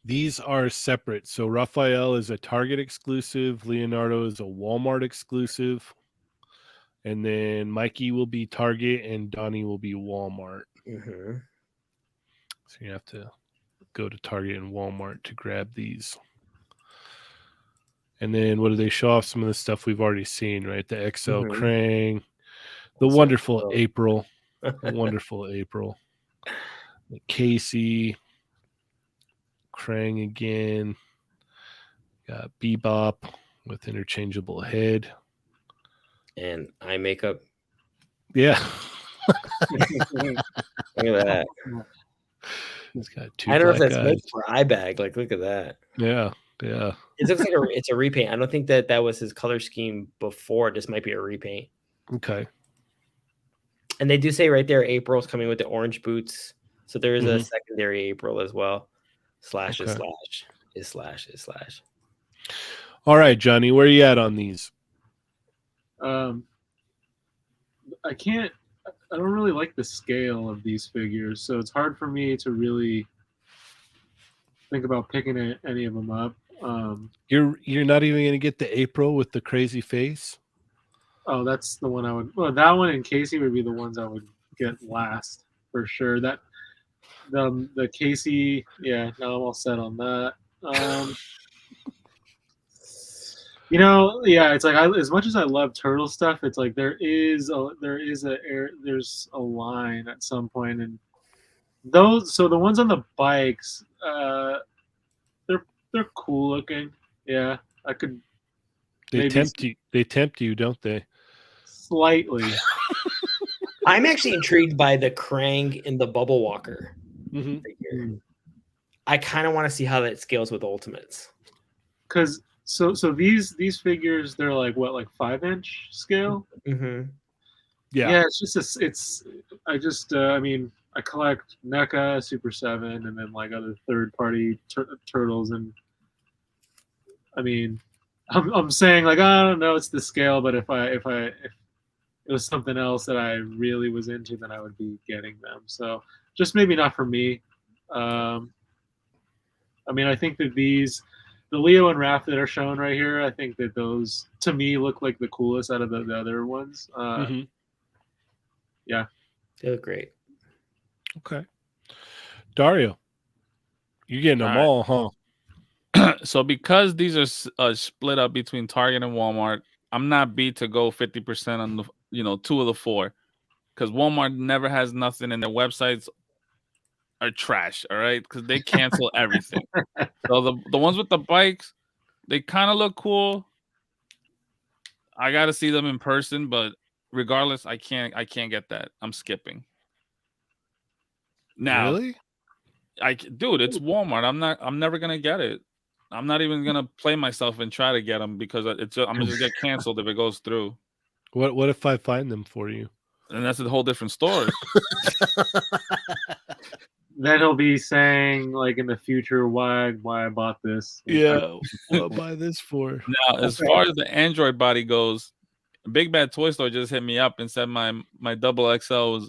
These are separate. So Raphael is a Target exclusive. Leonardo is a Walmart exclusive. And then Mikey will be Target and Donnie will be Walmart. Mm-hmm. So you have to go to Target and Walmart to grab these. And then what do they show off? Some of the stuff we've already seen, right? The XL Krang, the wonderful April. The wonderful April. Casey, Krang again. Got Bebop with interchangeable head and eye makeup. Yeah. Look at that. He's got 2. I don't know if that's made for eye bag. Like, look at that. Yeah. It looks like it's a repaint. I don't think that was his color scheme before. This might be a repaint. Okay. And they do say right there, April's coming with the orange boots. So there is a secondary April as well. Slash. All right, Johnny, where are you at on these? I can't. I don't really like the scale of these figures, so it's hard for me to really think about picking any of them up. You're not even gonna get the April with the crazy face. Oh, that's the one I would. Well, that one and Casey would be the ones I would get last for sure. That the Casey, yeah. No, I'm all set on that. Yeah, it's like as much as I love turtle stuff, it's like there's a line at some point, and those. So the ones on the bikes, they're cool looking. Yeah, I could. They tempt you. They tempt you, don't they? Slightly. I'm actually intrigued by the Krang in the Bubble Walker. Mm-hmm. I kind of want to see how that scales with Ultimates. Because so these figures, they're like what, like 5-inch scale? Mm-hmm. Yeah. It's just I mean, I collect NECA, Super 7, and then like other third-party turtles, and I mean, I'm saying like, I don't know, it's the scale, but if it was something else that I really was into, then I would be getting them. So just maybe not for me. I mean, I think that the Leo and Raph that are shown right here, I think that those to me look like the coolest out of the other ones. Yeah, they look great. Okay, Dario, you're getting them all, huh? So because these are split up between Target and Walmart, I'm not beat to go 50% on the 2 of the 4, because Walmart never has nothing, and their websites are trash. All right, because they cancel everything. So the ones with the bikes, they kind of look cool. I got to see them in person, but regardless, I can't get that. I'm skipping. Now, really? Dude, it's Walmart. I'm never gonna get it. I'm not even gonna play myself and try to get them because I'm gonna just get canceled if it goes through. What if I find them for you? And that's a whole different story. Then he'll be saying like in the future why I bought this. Yeah, what I'll buy this for. Now, as far as the Android body goes, Big Bad Toy Store just hit me up and said my double XL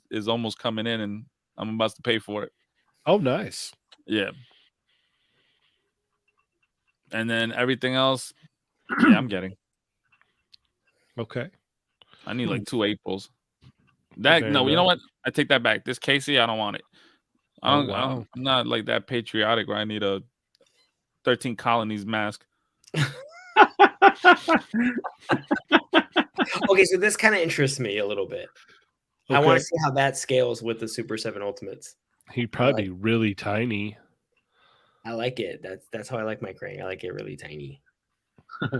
is almost coming in, and I'm about to pay for it. Oh, nice. Yeah. And then everything else, yeah, I'm getting. Okay. I need like 2 Aprils. You Fair know enough. what? I take that back. This Casey, I don't want it. I'm not like that patriotic where I need a 13 colonies mask. Okay, so this kind of interests me a little bit. Okay. I want to see how that scales with the Super 7 Ultimates. He'd probably be really tiny. I like it. That's how I like my Krang. I like it really tiny.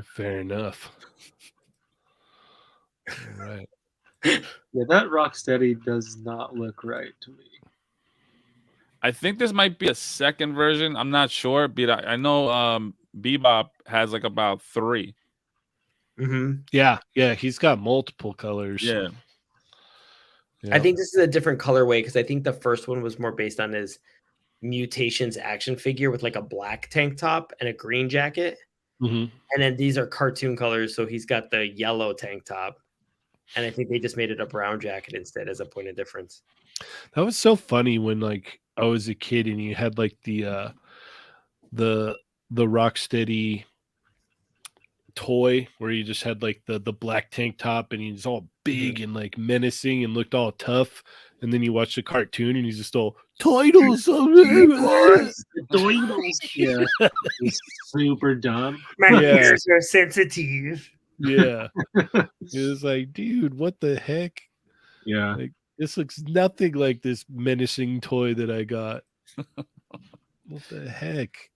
Fair enough. All right. Yeah, that Rocksteady does not look right to me. I think this might be a second version. I'm not sure, but I know Bebop has like about 3. Mm-hmm. Yeah, he's got multiple colors. Yeah. I think this is a different colorway because I think the first one was more based on his Mutations action figure with like a black tank top and a green jacket. Mm-hmm. And then these are cartoon colors, so he's got the yellow tank top. And I think they just made it a brown jacket instead as a point of difference. That was so funny when like I was a kid and you had like the Rocksteady toy where you just had like the black tank top and he's all big and like menacing and looked all tough, and then you watch the cartoon and he's just all titles. Yeah, he's super dumb. My ears are sensitive. Yeah. It was like, dude, what the heck? Yeah. Like, this looks nothing like this menacing toy that I got. What the heck?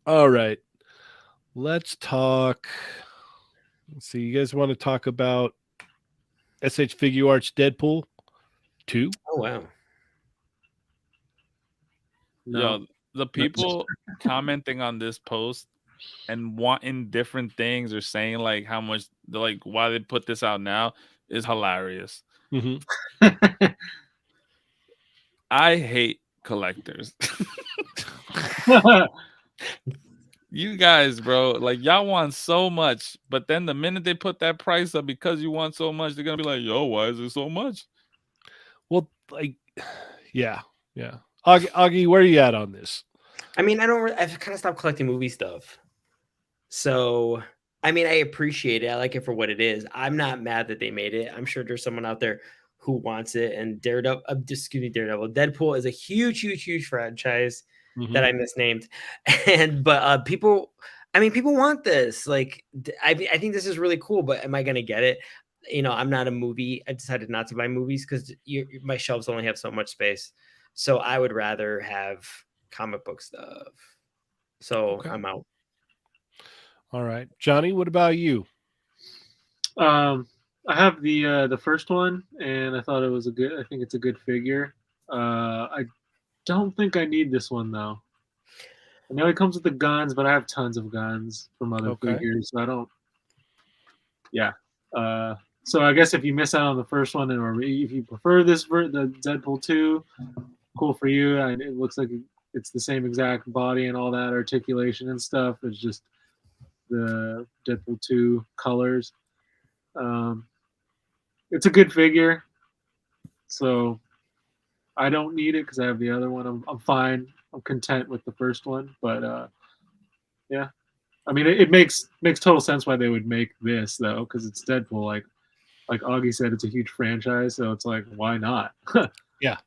All right. Let's talk. Let's see. You guys want to talk about SH Figuarts Deadpool 2? Oh, wow. No. Yo, the people commenting on this post and wanting different things or saying like how much, like why they put this out now is hilarious. Mm-hmm. I hate collectors. You guys, bro, like y'all want so much, but then the minute they put that price up because you want so much, they're gonna be like, "Yo, why is it so much?" Well, like, yeah. Augie, where are you at on this? I mean, I've kind of stopped collecting movie stuff. So, I mean, I appreciate it. I like it for what it is. I'm not mad that they made it. I'm sure there's someone out there who wants it. And Daredevil, Deadpool is a huge franchise that I misnamed. But people want this. Like, I think this is really cool. But am I gonna get it? I'm not a movie. I decided not to buy movies because my shelves only have so much space. So I would rather have comic book stuff. So Okay. I'm out. All right, Johnny, what about you? I have the first one, and I thought it was I think it's a good figure. I don't think I need this one though. I know it comes with the guns, but I have tons of guns from other figures, so I don't. Yeah. So I guess if you miss out on the first one, or if you prefer the Deadpool 2, cool for you. And it looks like it's the same exact body and all that articulation and stuff. It's just the Deadpool 2 colors. It's a good figure, so I don't need it because I have the other one. I'm fine. I'm content with the first one, but yeah. I mean, it makes total sense why they would make this though, because it's Deadpool. Like Augie said, it's a huge franchise, so it's like, why not? Yeah.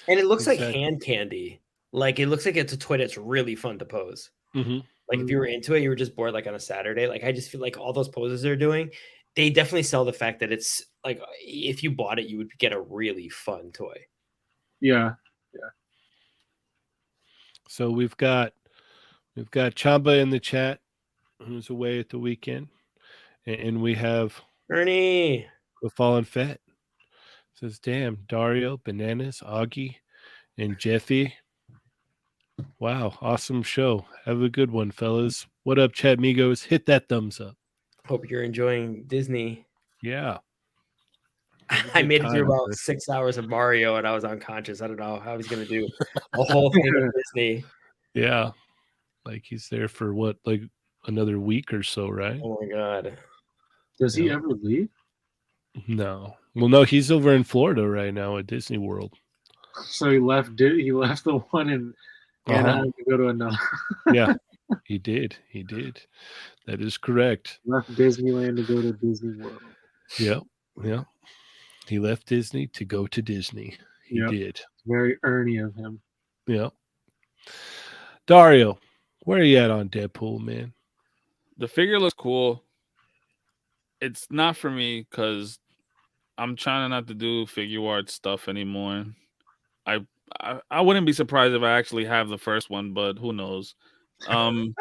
And it looks like hand candy. Like it looks like it's a toy that's really fun to pose. Mm-hmm. Like if you were into it, you were just bored like on a Saturday. Like I just feel like all those poses they're doing, they definitely sell the fact that it's like if you bought it, you would get a really fun toy. Yeah. So we've got Chamba in the chat, who's away at the weekend, and we have Ernie, the Fallen Fett. Says, "Damn, Dario, Bananas, Augie, and Jeffy. Wow, awesome show. Have a good one, fellas. What up, Chat Migos? Hit that thumbs up. Hope you're enjoying Disney." Yeah. I made it through about 6 hours of Mario and I was unconscious. I don't know how he's going to do a whole thing of Disney. Yeah. Like he's there for what, like another week or so, right? Oh my God. Does he ever leave? No. Well, no, he's over in Florida right now at Disney World. So he left the one in Anaheim to go to another. Yeah, he did. That is correct. Left Disneyland to go to Disney World. Yep. He left Disney to go to Disney. He did. Very Ernie of him. Yeah. Dario, where are you at on Deadpool, man? The figure looks cool. It's not for me because I'm trying not to do Figuarts stuff anymore. I wouldn't be surprised if I actually have the first one, but who knows? What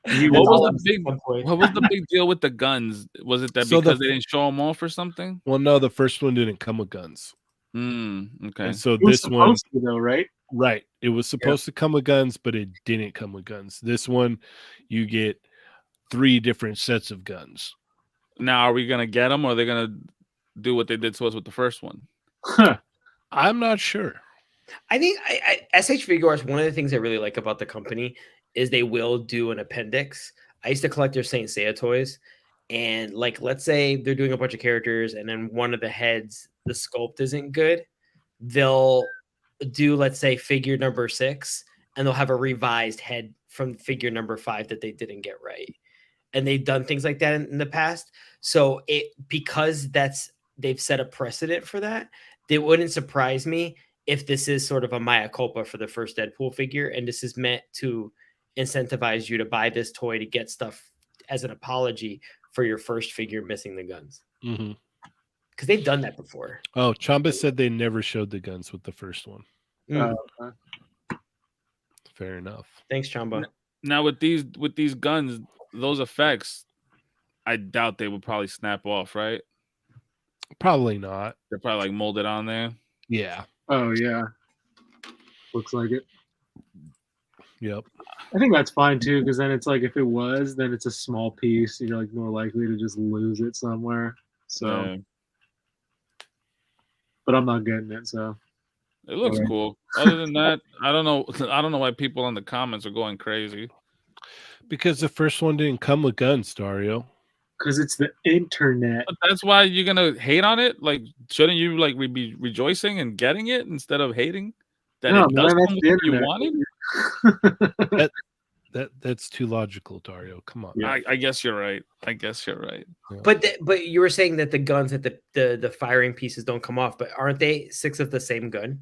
was the big deal with the guns? Was it that because they didn't show them off or something? Well, no, the first one didn't come with guns. Okay. And so this one, though, right? Right. It was supposed to come with guns, but it didn't come with guns. This one, you get 3 different sets of guns. Now, are we gonna get them, or are they gonna do what they did to us with the first one? I'm not sure. I think SH Figuarts, one of the things I really like about the company is they will do an appendix. I used to collect their Saint Seiya toys, and like let's say they're doing a bunch of characters, and then one of the heads, the sculpt isn't good. They'll do, let's say, figure number 6, and they'll have a revised head from figure number 5 that they didn't get right. And they've done things like that in the past. So because they've set a precedent for that, it wouldn't surprise me if this is sort of a mea culpa for the first Deadpool figure, and this is meant to incentivize you to buy this toy to get stuff as an apology for your first figure missing the guns. Mm-hmm. Because they've done that before. Oh, Chamba said they never showed the guns with the first one. Fair enough. Thanks, Chamba. Now with these guns, those effects, I doubt they would probably snap off, right? Probably not. They're probably like molded on there. Yeah. Oh yeah. Looks like it. Yep. I think that's fine too, because then it's like if it was, then it's a small piece. You're like more likely to just lose it somewhere. So, but I'm not getting it. So, It looks Alright. cool. Other than that, I don't know. I don't know why people in the comments are going crazy. Because the first one didn't come with guns, Dario. Because it's the internet. But that's why you're gonna hate on it. Like, shouldn't you like be rejoicing and getting it instead of hating that No, it does man, come that's with the what you internet. wanted? That's too logical, Dario. Come on. Yeah. I guess you're right. I guess you're right. But you were saying that the guns at the firing pieces don't come off, but aren't they 6 of the same gun?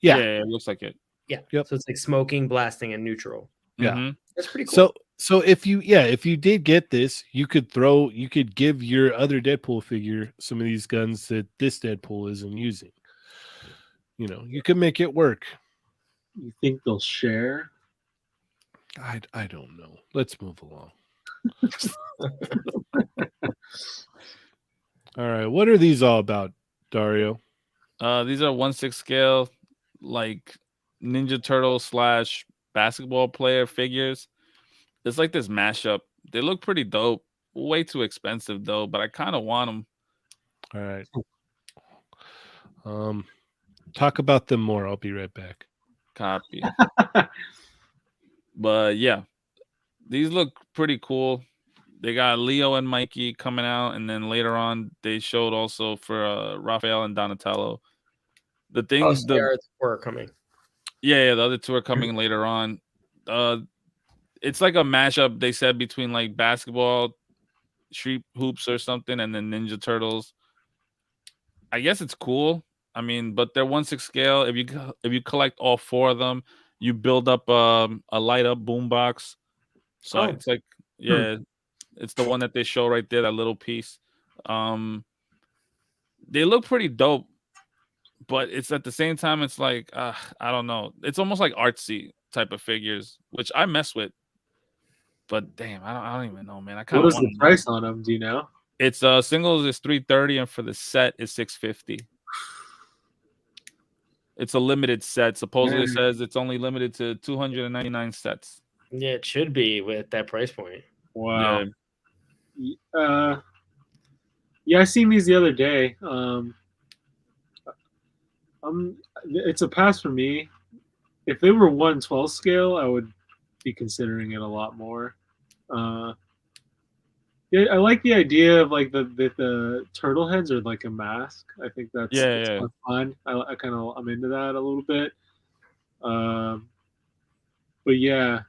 Yeah. it looks like it. Yeah. Yep. So it's like smoking, blasting, and neutral. Yeah. Mhm. That's pretty cool. So if you did get this, you could give your other Deadpool figure some of these guns that this Deadpool isn't using. You know, you could make it work. You think they'll share? I don't know. Let's move along. All right. What are these all about, Dario? These are 1/6 scale, like Ninja Turtle / basketball player figures. It's like this mashup. They look pretty dope. Way too expensive though, but I kind of want them. All right. Talk about them more. I'll be right back. Copy. But yeah, these look pretty cool. They got Leo and Mikey coming out, and then later on they showed also for Raphael and Donatello. The thing, Oh, so they are coming. yeah, the other two are coming later on. It's like a mashup, they said, between like basketball, street hoops or something, and then Ninja Turtles. I guess it's cool. I mean, but they're 1/6 scale. If you collect all 4 of them, you build up a light up boombox. So it's like, yeah, it's the one that they show right there, that little piece. They look pretty dope, but it's at the same time, it's like, I don't know. It's almost like artsy type of figures, which I mess with. But damn, I don't even know, man. I kind What of is the price on them? Do you know? It's singles is $330, and for the set is $650. It's a limited set. Supposedly it says it's only limited to 299 sets. Yeah, it should be with that price point. Wow. Yeah, I seen these the other day. It's a pass for me. If they were 1/12 scale, I would be considering it a lot more. Yeah, I like the idea of like the turtle heads are like a mask. I think that's fun. I'm into that a little bit. But yeah,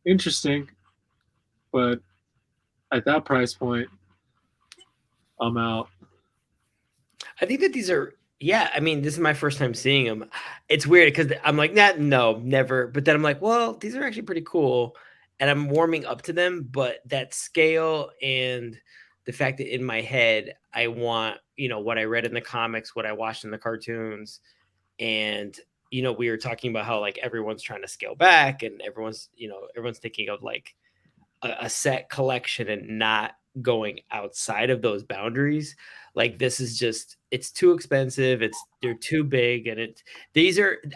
interesting. But at that price point, I'm out. I think that these are, yeah, I mean, this is my first time seeing them. It's weird because I'm like, no, never. But then I'm like, well, these are actually pretty cool. And I'm warming up to them. But that scale and the fact that in my head, I want, what I read in the comics, what I watched in the cartoons. And, we were talking about how like everyone's trying to scale back and everyone's thinking of like a set collection and not going outside of those boundaries. Like this is just, it's too expensive. They're too big. And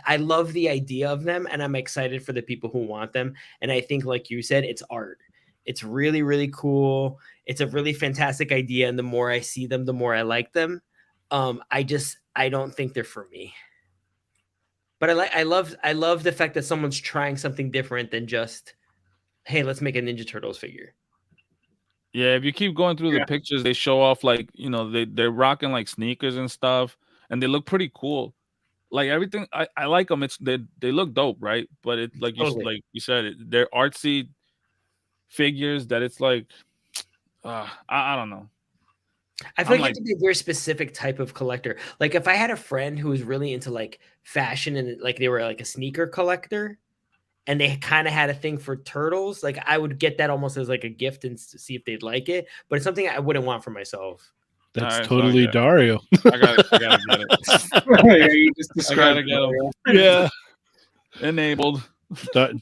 I love the idea of them and I'm excited for the people who want them. And I think, like you said, it's art. It's really, really cool. It's a really fantastic idea. And the more I see them, the more I like them. I don't think they're for me. But I love the fact that someone's trying something different than just, hey, let's make a Ninja Turtles figure. Yeah, if you keep going through the pictures, they show off like, they're rocking like sneakers and stuff, and they look pretty cool. Like everything, I like them. They look dope, right? But it's like you said, they're artsy figures that it's like, I don't know. I feel like you have to be a very specific type of collector. Like if I had a friend who was really into like fashion and like they were like a sneaker collector and they kind of had a thing for turtles, like I would get that almost as like a gift and see if they'd like it. But it's something I wouldn't want for myself. That's totally Dario. I gotta get it. Yeah, you just described it. Yeah. Enabled.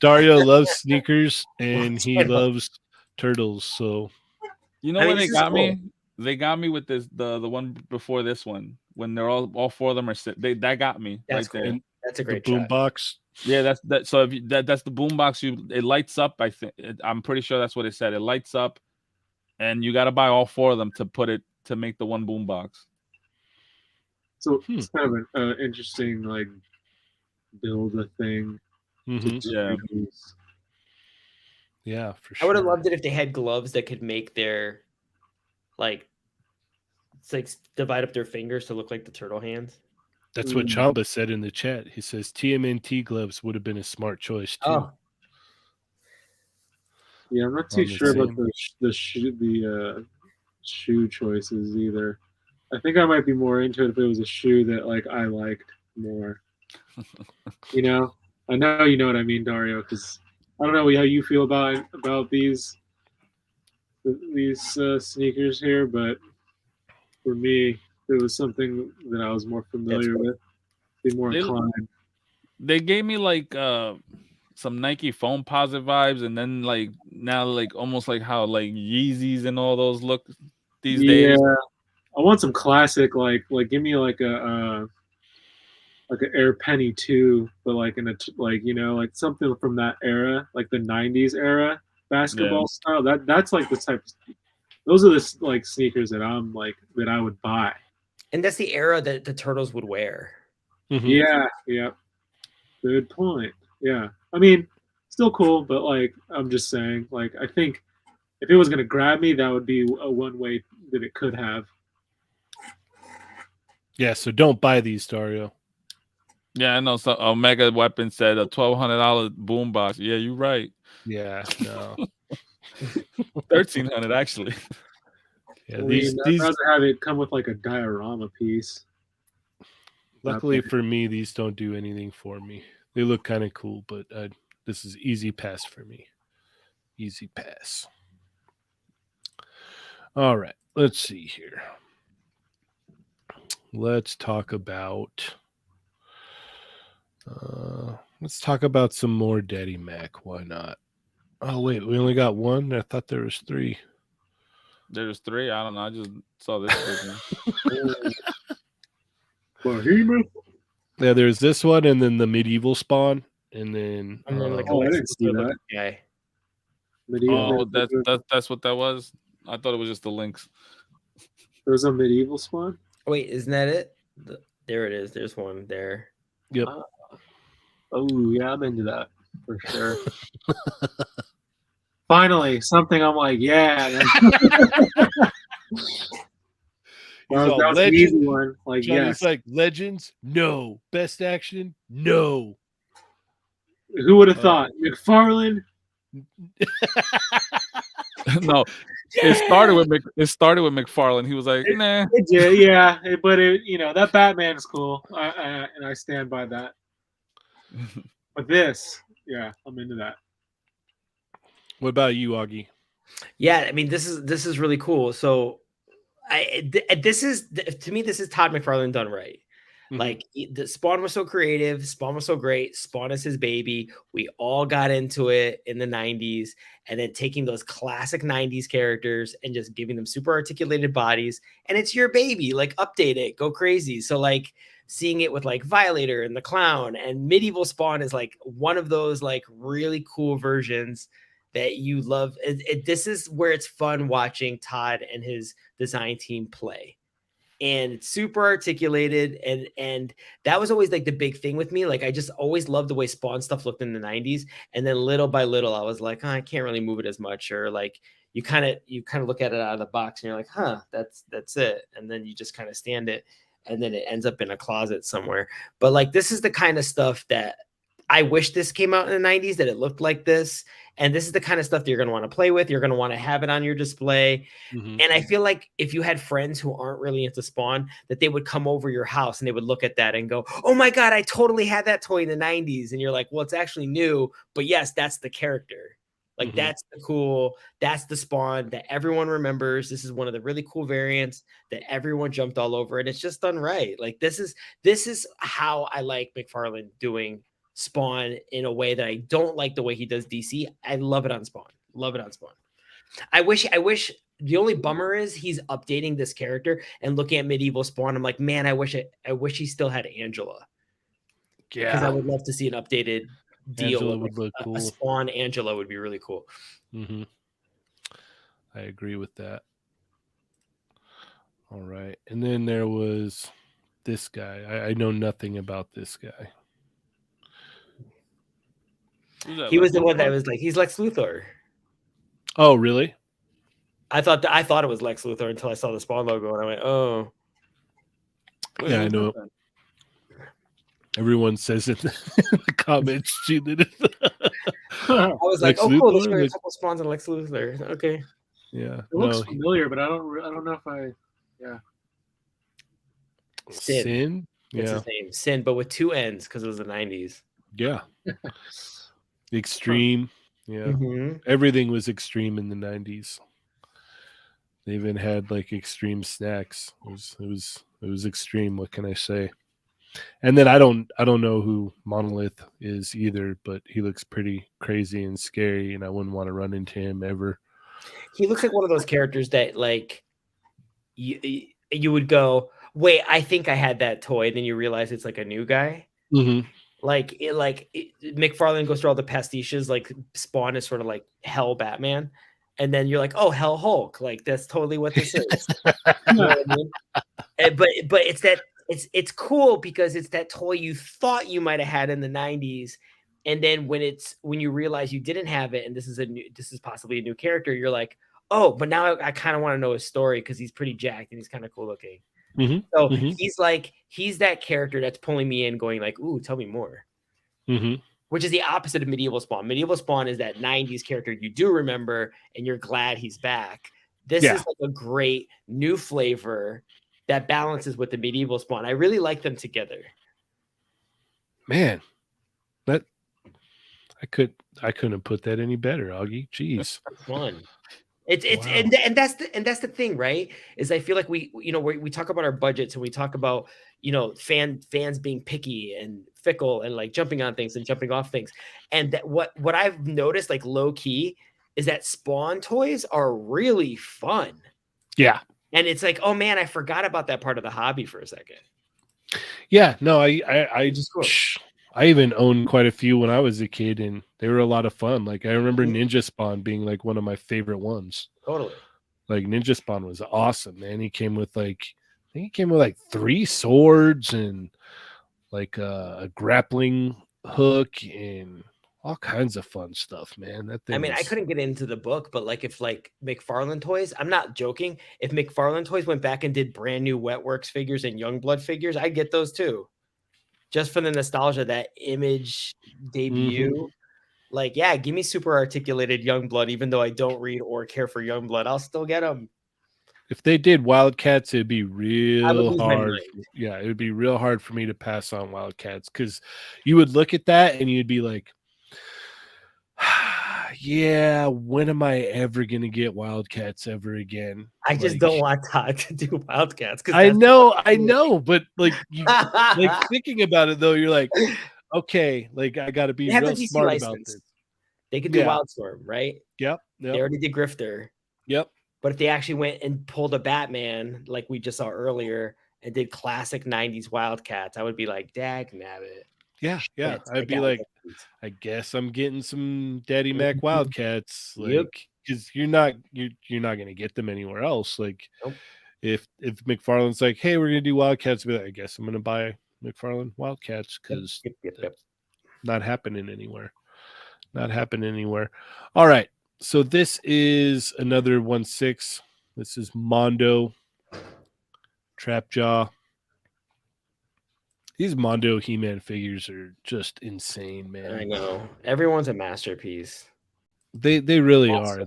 Dario loves sneakers and he loves turtles. So when they got me? They got me with this the one before this one when they're all 4 of them are that got me. That's right cool. there. That's a great boom box. Yeah, that's that. So if that's the boom box, it lights up. I'm pretty sure that's what it said. It lights up, and you got to buy all 4 of them to make the one boom box. So it's kind of an interesting like build a thing. Mm-hmm. Yeah. Use. Yeah, for I sure. would have loved it if they had gloves that could make their like it's like divide up their fingers to look like the turtle hands. That's what Chamba said in the chat. He says TMNT gloves would have been a smart choice too. Oh, Yeah, I'm not On too the sure about same- the shoe choices either. I think I might be more into it if it was a shoe that like I liked more. You know, I know you know what I mean, Dario, because I don't know how you feel about these sneakers here, but for me, it was something that I was more familiar with, be more They- inclined. They gave me like some Nike foam positive vibes, and then like now like almost like how like Yeezys and all those look these days. I want some classic, like give me like an Air Penny 2, but like like like something from that era, like the '90s era basketball style. That's like the type. Those are the like sneakers that that I would buy. and that's the era that the turtles would wear. Yeah, yeah. Good point. Yeah, I mean, still cool, but like I'm just saying, like I think if it was gonna grab me, that would be a one way that it could have. Yeah, so don't buy these, Dario. Yeah, I know. So Omega Weapon said a $1,200 boombox. Yeah, you're right. Yeah, no. 1,300 actually. Yeah, I mean, these I'd rather have it come with like a diorama piece. luckily for me, these don't do anything for me. They look kind of cool, but this is easy pass for me. Easy pass. All right, let's see here. Let's talk about some more Daddy Mac. Why not? Oh wait, we only got one. I thought there was three. There's 3. I don't know. I just saw this. Behemoth. Yeah, there's this one, and then the medieval spawn, and then like I didn't see that. guy. Medieval. Oh, that's what that was. I thought it was just the links. There's a medieval spawn. Wait, isn't that it? There it is. There's one there. Yep. Oh yeah, I'm into that for sure. Finally, something I'm like, yeah. That was an easy one. Like, Johnny's yes. like Legends, no. Best Action, no. Who would have thought? McFarlane. No, it started with McFarlane. He was like, nah. It did, yeah. But that Batman is cool, and I stand by that. But this, yeah, I'm into that. What about you, Augie? Yeah, I mean this is really cool. So this is to me this is Todd McFarlane done right. Mhm. Like the Spawn was so creative, Spawn was so great, Spawn is his baby. We all got into it in the 90s, and then taking those classic 90s characters and just giving them super articulated bodies, and it's your baby, like update it, go crazy. So like seeing it with like Violator and the Clown and Medieval Spawn is like one of those like really cool versions that you love. This is where it's fun watching Todd and his design team play. And it's super articulated, and that was always like the big thing with me. Like I just always loved the way Spawn stuff looked in the 90s, and then little by little I was like, oh, I can't really move it as much, or like you kind of look at it out of the box and you're like, huh, that's it, and then you just kind of stand it, and then it ends up in a closet somewhere. But like this is the kind of stuff that I wish this came out in the 90s, that it looked like this. And this is the kind of stuff that you're going to want to play with. You're going to want to have it on your display. Mhm. And I feel like if you had friends who aren't really into Spawn, that they would come over your house and they would look at that and go, oh my God, I totally had that toy in the 90s. And you're like, well, it's actually new. But yes, that's the character. Like Mhm. that's the Spawn that everyone remembers. This is one of the really cool variants that everyone jumped all over. And it's just done right. Like this is how I like McFarlane doing Spawn in a way that I don't like the way he does DC. I love it on Spawn. Love it on Spawn. I wish the only bummer is he's updating this character, and looking at Medieval Spawn, I'm like, man, I wish he still had Angela. Because I would love to see an updated deal. Angela would look a cool. Spawn Angela would be really cool. Mm-hmm. I agree with that. All right. And then there was this guy. I know nothing about this guy. Who's that, He was Lex the one that Luthor? was like, he's Lex Luthor. Oh, really? I thought it was Lex Luthor until I saw the Spawn logo and I went, oh. Wait, Yeah, I who's know. that then? Everyone says in the comments too that it's I was like, Lex oh, cool. There's Luthor, gonna be a like- couple Spawns and Lex Luthor. Okay. yeah. It looks No, familiar, but I don't know if I. Sin. Sin. It's Yeah, his name. Sin, but with two N's because it was the 90s. yeah. Extreme. Yeah, Mm-hmm. everything was extreme in the 90s. They even had like extreme snacks. It was extreme. What can I say? And then I don't know who Monolith is either, but he looks pretty crazy and scary, and I wouldn't want to run into him ever. He looks like one of those characters that like you would go, wait, I think I had that toy. Then you realize it's like a new guy. Mm-hmm. McFarlane goes through all the pastiches. Like Spawn is sort of like Hell Batman, and then you're like, oh, Hell Hulk. Like that's totally what this is. You know what I mean? But it's cool because it's that toy you thought you might have had in the 90s, and then when you realize you didn't have it, and this is possibly a new character, you're like, oh, but now I kind of want to know his story because he's pretty jacked and he's kind of cool looking. Mm-hmm. So Mm-hmm. he's that character that's pulling me in, going like, ooh, tell me more. Mm-hmm. Which is the opposite of Medieval Spawn. Medieval Spawn is that 90s character you do remember and you're glad he's back. This is like a great new flavor that balances with the Medieval Spawn. I really like them together. Man, that I couldn't put that any better, Augie. Jeez. That's fun. It's Wow. and that's the thing, right? Is I feel like we talk about our budgets and we talk about fans being picky and fickle and like jumping on things and jumping off things. And that what I've noticed, like low key, is that Spawn toys are really fun. Yeah. And it's like, oh man, I forgot about that part of the hobby for a second. Yeah. No, I Just cool. I even owned quite a few when I was a kid, and they were a lot of fun. Like I remember Ninja Spawn being like one of my favorite ones. Totally. Like Ninja Spawn was awesome, man. He came with like 3 swords and like a grappling hook and all kinds of fun stuff, man. That thing. I mean, I couldn't get into the book, but like if like McFarlane Toys, I'm not joking. If McFarlane Toys went back and did brand new Wetworks figures and Youngblood figures, I'd get those too. Just for the nostalgia, that Image debut. Mm-hmm. Like, yeah, give me super articulated Youngblood, even though I don't read or care for Youngblood. I'll still get them. If they did Wildcats, it'd be I would real lose my hard. mind. Yeah, it would be real hard for me to pass on Wildcats because you would look at that and you'd be like, yeah, when am I ever going to get Wildcats ever again? I just don't want Todd to do Wildcats. I know, but like you like thinking about it though, you're like, okay, like I got to be They have real the DC smart license. about this. They could do Yeah. Wildstorm, right? Yep. They already did Grifter. Yep. But if they actually went and pulled a Batman, like we just saw earlier, and did classic 90s Wildcats, I would be like, dag nabbit. Yeah. Yeah. Shit, I'd be like, I guess I'm getting some Daddy Mac Wildcats, Yep. like because you're not going to get them anywhere else. Like Nope. if McFarlane's like, hey, we're going to do Wildcats, I'd be like, I guess I'm going to buy McFarlane Wildcats because Yep. not happening anywhere. Not happening anywhere. All right. So this is another 1/6. This is Mondo Trapjaw. These Mondo He-Man figures are just insane, man. I know. Everyone's a masterpiece. They really Awesome.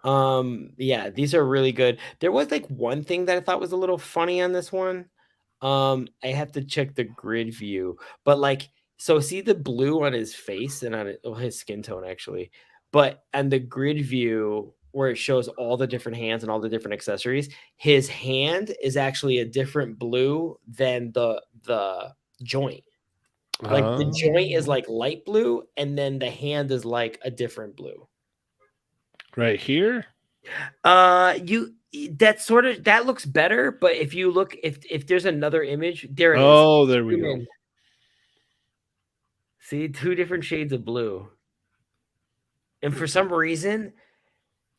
are. Yeah, these are really good. There was like one thing that I thought was a little funny on this one. I have to check the grid view, but like, so see the blue on his face and on his skin tone actually, but on the grid view where it shows all the different hands and all the different accessories, his hand is actually a different blue than the joint. Like the joint is like light blue, and then the hand is like a different blue. Right here. That looks better, but if you look, if there's another image, there it is. Oh, there we go. See, 2 different shades of blue. And for some reason,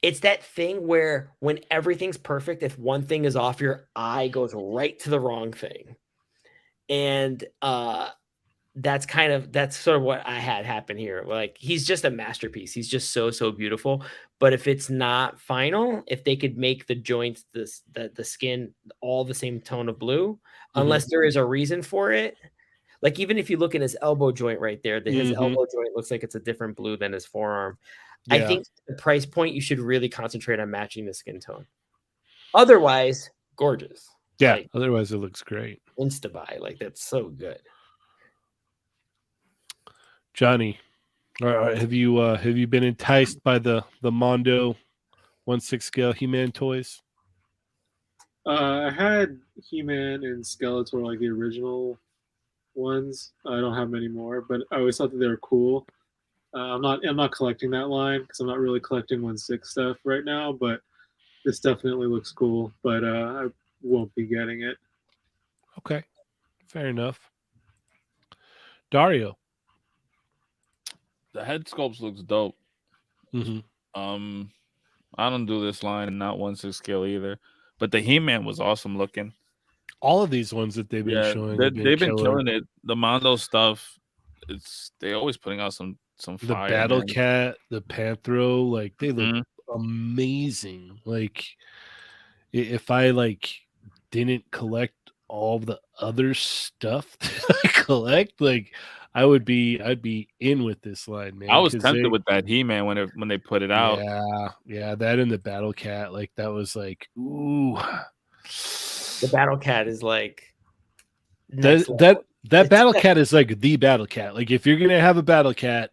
it's that thing where when everything's perfect, if one thing is off, your eye goes right to the wrong thing. And that's sort of what I had happen here. Like, he's just a masterpiece. He's just so beautiful. But if it's not final, if they could make the joints, the skin, all the same tone of blue, unless there is a reason for it. Like, even if you look at his elbow joint right there, his elbow joint looks like it's a different blue than his forearm. Yeah. I think the price point, you should really concentrate on matching the skin tone. Otherwise, gorgeous. Yeah. Like, Otherwise, it looks great. Insta buy. Like, that's so good. Johnny, have you been enticed by the Mondo 1/6 scale He-Man toys? I had He-Man and Skeletor, like the original ones. I don't have many more, but I always thought that they were cool. I'm not collecting that line because I'm not really collecting 1/6 stuff right now. But this definitely looks cool. But I won't be getting it. Okay, fair enough. Dario. The head sculpt looks dope. I don't do this line, and not 1/6 scale either. But the He-Man was awesome looking. All of these ones that they've been showing, they've been killing it. The Mondo stuff, they always putting out some fire. The Battle Cat, the Panthro, like they look amazing. Like, if I didn't collect all the other stuff that I collect, like I'd be in with this line, man. I was tempted with that He-Man when they put it out. Yeah, that and the Battle Cat, like that was like, ooh. The Battle Cat is like that Battle Cat is like the Battle Cat. Like, if you're gonna have a Battle Cat,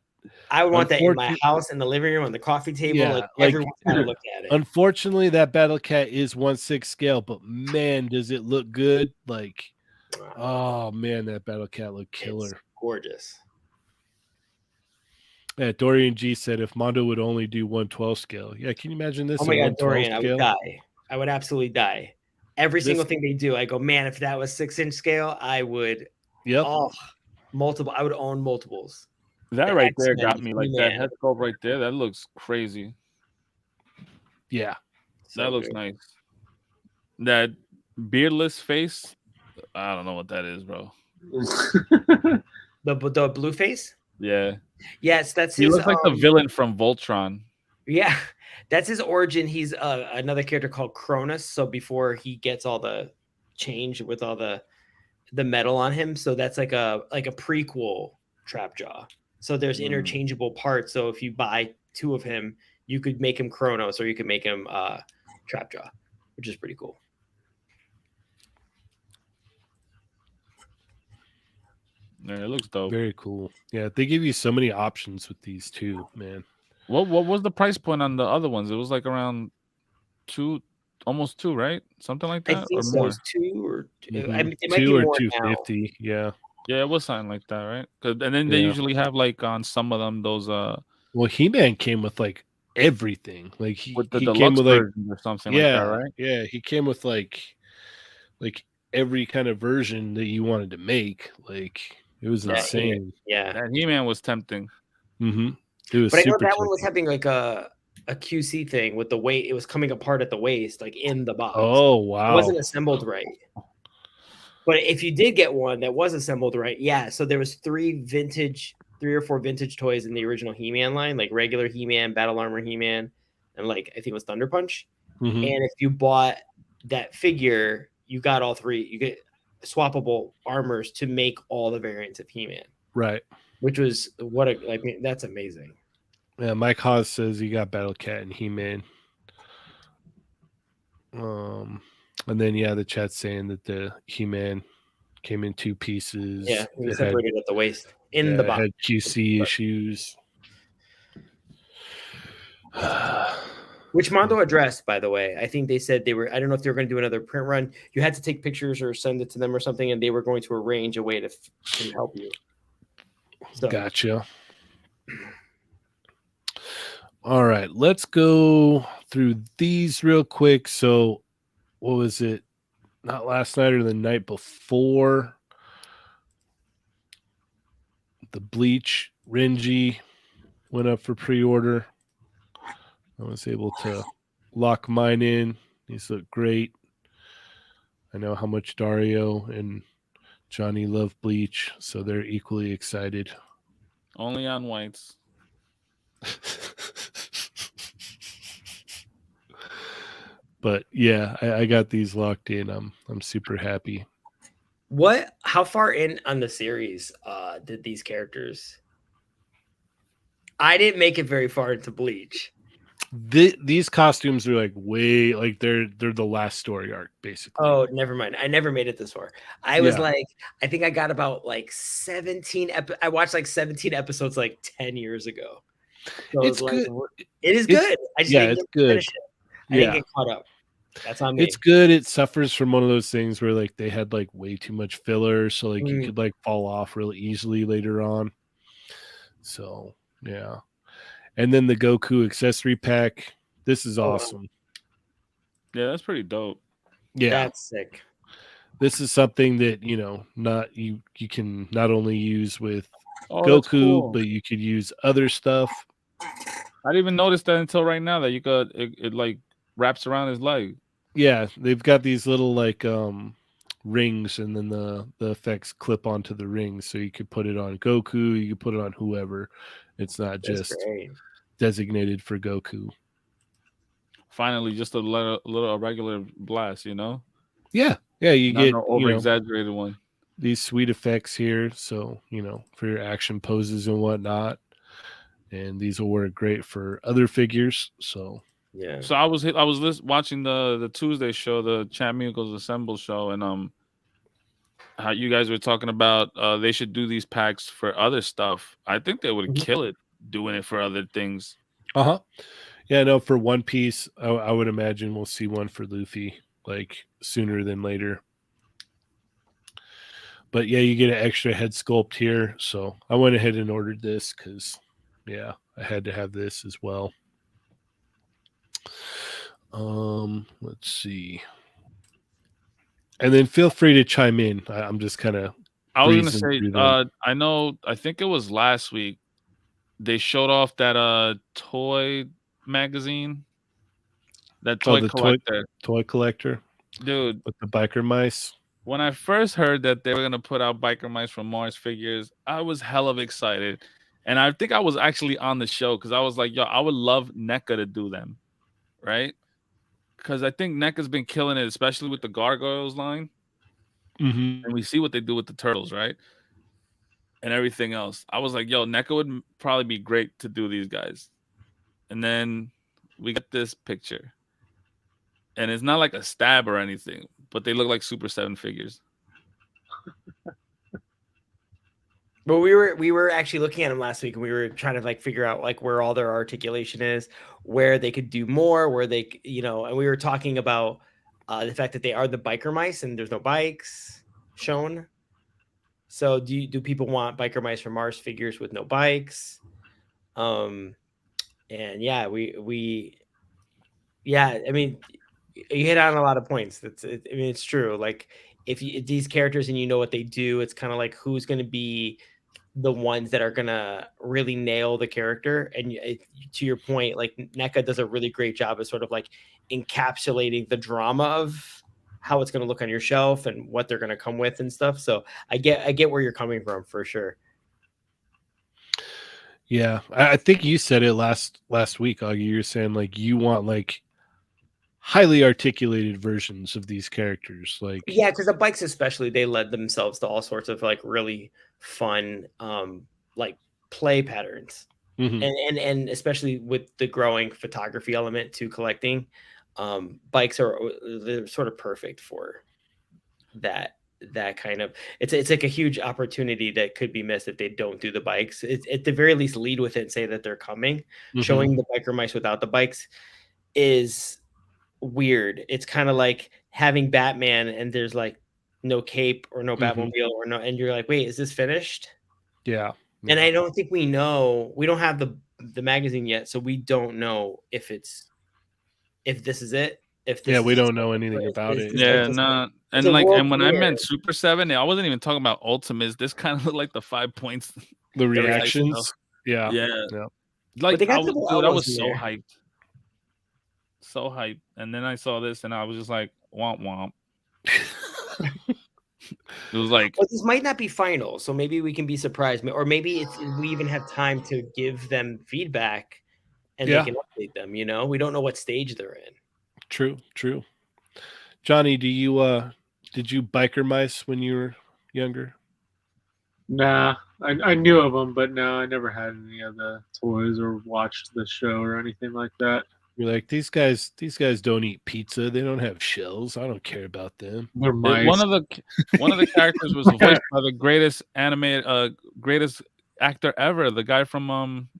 I would want that in my house, in the living room, on the coffee table. Yeah, like everyone's gotta look at it. Unfortunately, that Battle Cat is 1/6 scale, but man, does it look good! Like, oh man, that Battle Cat looked killer. It's gorgeous. Yeah, Dorian G said if Mondo would only do 1/12 scale. Yeah, can you imagine this? Oh my god, Dorian, I would die. I would absolutely die. Every single thing they do, I go, man, if that was 6-inch scale, I would. Yep. Oh, multiple. I would own multiples. That right there got me. Like, that head sculpt right there, that looks crazy. Yeah, that looks nice. That beardless face, I don't know what that is, bro. the blue face. Yeah. Yes, that's he his. Looks like the villain from Voltron. Yeah, that's his origin. He's another character called Cronus. So before he gets all the change with all the metal on him, so that's like a prequel Trapjaw. So there's interchangeable parts. So if you buy 2 of him, you could make him Kronos or you could make him Trapjaw, which is pretty cool. Yeah, it looks dope. Very cool. Yeah, they give you so many options with these too, man. What was the price point on the other ones? It was like around 2, almost 2, right? Something like that, I think or so. more. 2 or Mm-hmm. I mean, it might 2 be or more 250. now. Yeah, it was something like that, right? And then they usually have like on some of them those Well, He-Man came with like everything. Like he came with like or something like that, right? Yeah, he came with like every kind of version that you wanted to make. Like, it was insane. Yeah, that He-Man was tempting. Mm-hmm. It was, but I know that one was having like a QC thing with the weight. It was coming apart at the waist, like in the box. Oh wow! It wasn't assembled right. But if you did get one that was assembled right, yeah. So there was 3 or 4 vintage toys in the original He-Man line, like regular He-Man, Battle Armor He-Man, and like I think it was Thunder Punch. Mm-hmm. And if you bought that figure, you got all 3. You get swappable armors to make all the variants of He-Man. Right. Which was that's amazing. Yeah, Mike Haas says you got Battle Cat and He-Man. And then the chat's saying that the He-Man came in 2 pieces. Yeah, it was separated at the waist in the box. Had QC issues. Which Mondo addressed, by the way. I think they said they were. I don't know if they were going to do another print run. You had to take pictures or send it to them or something, and they were going to arrange a way to help you. So. Gotcha. All right, let's go through these real quick. So, what was it? Not last night or the night before? The Bleach Renji went up for pre-order. I was able to lock mine in. These look great. I know how much Dario and Johnny love Bleach, so they're equally excited. Only on whites. But yeah, I got these locked in. I'm super happy. How far in on the series did these characters? I didn't make it very far into Bleach. These costumes are like way like they're the last story arc basically. Oh, never mind. I never made it this far. I was like, I think I got about like 17. I watched like 17 episodes like 10 years ago. So It's like, good. It is good. I just didn't it's get to good. finish it. I didn't get caught up. That's on me. It's good. It suffers from one of those things where like they had like way too much filler, so like you could like fall off really easily later on. So yeah. And then the Goku accessory pack. This is awesome. Yeah, that's pretty dope. Yeah. That's sick. This is something that, you know, not you can not only use with Goku, cool. But you could use other stuff. I didn't even notice that until right now that you could it like wraps around his leg. Yeah, they've got these little like rings, and then the effects clip onto the rings, so you could put it on Goku, you could put it on whoever. It's not just designated for Goku. Finally, just a little regular blast, you know? Yeah, you not get no over exaggerated one. These sweet effects here, so you know, for your action poses and whatnot, and these will work great for other figures. So yeah. So I was watching the Tuesday show, the Champ Musicals Assemble show, and how you guys were talking about they should do these packs for other stuff. I think they would kill it doing it for other things. Yeah, no, for One Piece, I would imagine we'll see one for Luffy like sooner than later. But yeah, you get an extra head sculpt here, so I went ahead and ordered this because yeah, I had to have this as well. Let's see. And then feel free to chime in. I'm just kind of I was gonna say I know, I think it was last week they showed off that toy magazine. That toy collector. Toy collector. Dude. With the biker mice. When I first heard that they were gonna put out biker mice from Mars Figures, I was hell of excited. And I think I was actually on the show because I was like, yo, I would love NECA to do them. Right? Because I think NECA's been killing it, especially with the Gargoyles line. And we see what they do with the turtles, right? And everything else. I was like, yo, NECA would probably be great to do these guys. And then we get this picture. And it's not like a stab or anything, but they look like Super 7 figures. But we were actually looking at them last week, and we were trying to like figure out like where all their articulation is, where they could do more, where they, you know, and we were talking about the fact that they are the biker mice and there's no bikes shown. So do people want biker mice from Mars Figures with no bikes? And yeah, I mean, you hit on a lot of points. It's true. Like if these characters and you know what they do, it's kind of like who's going to be the ones that are going to really nail the character. And to your point, like NECA does a really great job of sort of like encapsulating the drama of how it's going to look on your shelf and what they're going to come with and stuff. So I get where you're coming from for sure. Yeah, I think you said it last week, Augie. You were saying like you want like highly articulated versions of these characters, like yeah, because the bikes especially, they led themselves to all sorts of like really fun like play patterns. And especially with the growing photography element to collecting, bikes they're sort of perfect for that kind of it's like a huge opportunity that could be missed if they don't do the bikes. It's at the very least lead with it and say that they're coming. Showing the biker mice without the bikes is weird. It's kind of like having Batman and there's like no cape or no Batmobile or no, and you're like, wait, is this finished? Yeah. And I don't think we don't have the magazine yet, so we don't know if this is it. We don't know anything about it. Yeah, no. And like, and when I meant Super 7, I wasn't even talking about Ultimates. This kind of looked like the 5 points. The reactions. Yeah. Like, I was so hyped. so hyped. And then I saw this, and I was just like, womp womp. It was like, Well, this might not be final, so maybe we can be surprised, or maybe we even have time to give them feedback, and Yeah. they can update them. We don't know what stage they're in. True. Johnny, did you biker mice when you were younger? Nah, I knew of them, but no, I never had any of the toys or watched the show or anything like that. You're like, these guys don't eat pizza. They don't have shells. I don't care about them. They're mice. one of the characters was voiced by the greatest greatest actor ever, the guy from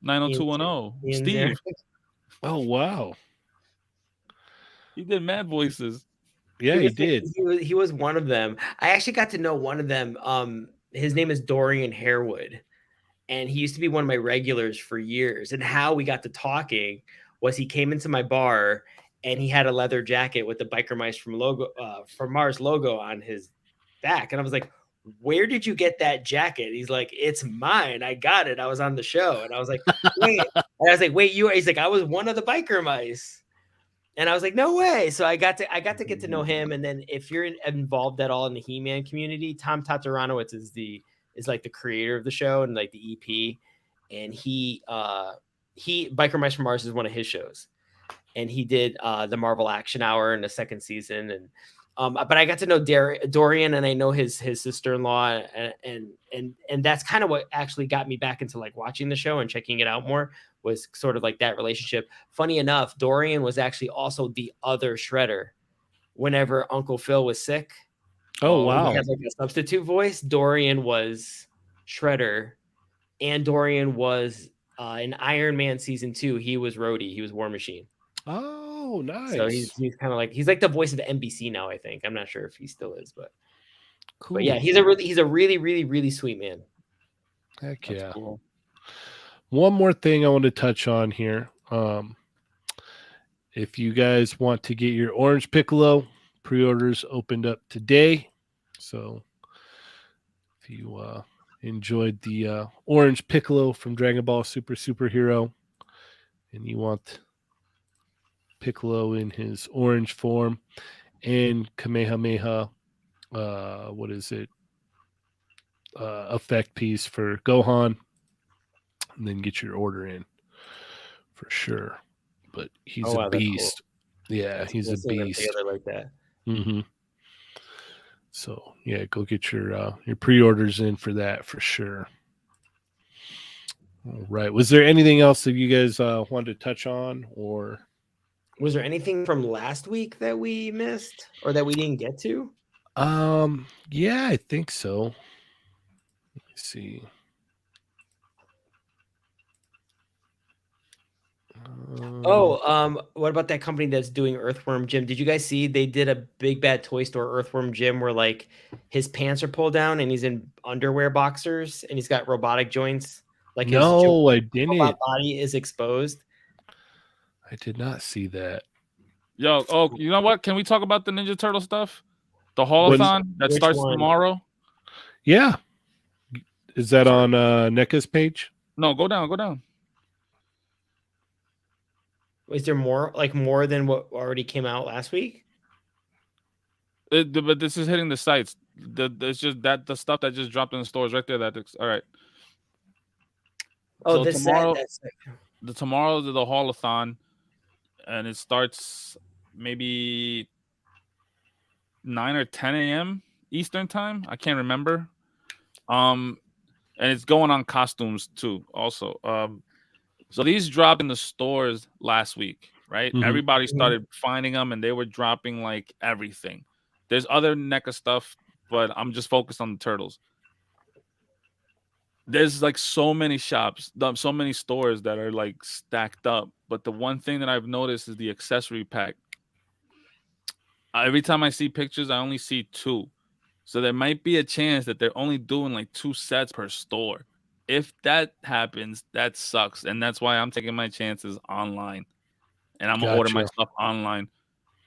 90210, Ian Steve. Ziering. Oh wow. He did mad voices. Yeah, he did. He was one of them. I actually got to know one of them. His name is Dorian Harewood, and he used to be one of my regulars for years. And how we got to talking was he came into my bar and he had a leather jacket with the Biker Mice from Mars logo on his back. And I was like, where did you get that jacket? He's like, it's mine. I got it. I was on the show. And I was like, wait. And I was like, wait, he's like, I was one of the Biker Mice. And I was like, no way. So I got to get to know him. And then if you're involved at all in the He-Man community, Tom Tataranowicz is like the creator of the show and like the EP. And he Biker Mice from Mars is one of his shows. And he did the Marvel Action Hour in the second season. And but I got to know Dorian, and I know his sister-in-law, and that's kind of what actually got me back into like watching the show and checking it out more, was sort of like that relationship. Funny enough, Dorian was actually also the other Shredder whenever Uncle Phil was sick. Oh wow. He had like a substitute voice. Dorian was Shredder, and Dorian was in Iron Man season 2. He was Rhodey. He was War Machine. Oh, nice. So he's kind of like, he's like the voice of the NBC now, I think. I'm not sure if he still is, but cool. But yeah, he's a really, really, really sweet man. Heck That's yeah. cool. One more thing I want to touch on here. If you guys want to get your Orange Piccolo, pre-orders opened up today. So if you enjoyed the Orange Piccolo from Dragon Ball Superhero, and you want Piccolo in his orange form and Kamehameha, effect piece for Gohan, and then get your order in for sure. But he's a beast. Cool. Yeah, he's a beast. Like that. Mm-hmm. So yeah, go get your pre-orders in for that for sure. All right. Was there anything else that you guys wanted to touch on, or was there anything from last week that we missed or that we didn't get to? Yeah, I think so. Let me see. What about that company that's doing Earthworm Jim? Did you guys see they did a Big Bad Toy Store Earthworm Jim where like his pants are pulled down and he's in underwear boxers and he's got robotic joints? Like his I didn't. Body is exposed. I did not see that. Yo, you know what? Can we talk about the Ninja Turtle stuff? The haulathon that starts tomorrow? Yeah. Is that on NECA's page? No, go down. Is there more than what already came out last week? But this is hitting the sites. It's just that the stuff that just dropped in the stores right there. All right. Oh, so tomorrow is the haulathon, and it starts maybe 9 or 10 a.m. Eastern time. I can't remember. And it's going on costumes too. Also, so these dropped in the stores last week, right? Mm-hmm. Everybody started finding them, and they were dropping like everything. There's other NECA stuff, but I'm just focused on the turtles. There's like so many shops, so many stores that are like stacked up. But the one thing that I've noticed is the accessory pack. Every time I see pictures, I only see 2. So there might be a chance that they're only doing like 2 sets per store. If that happens, that sucks. And that's why I'm taking my chances online. And I'm going to order my stuff online.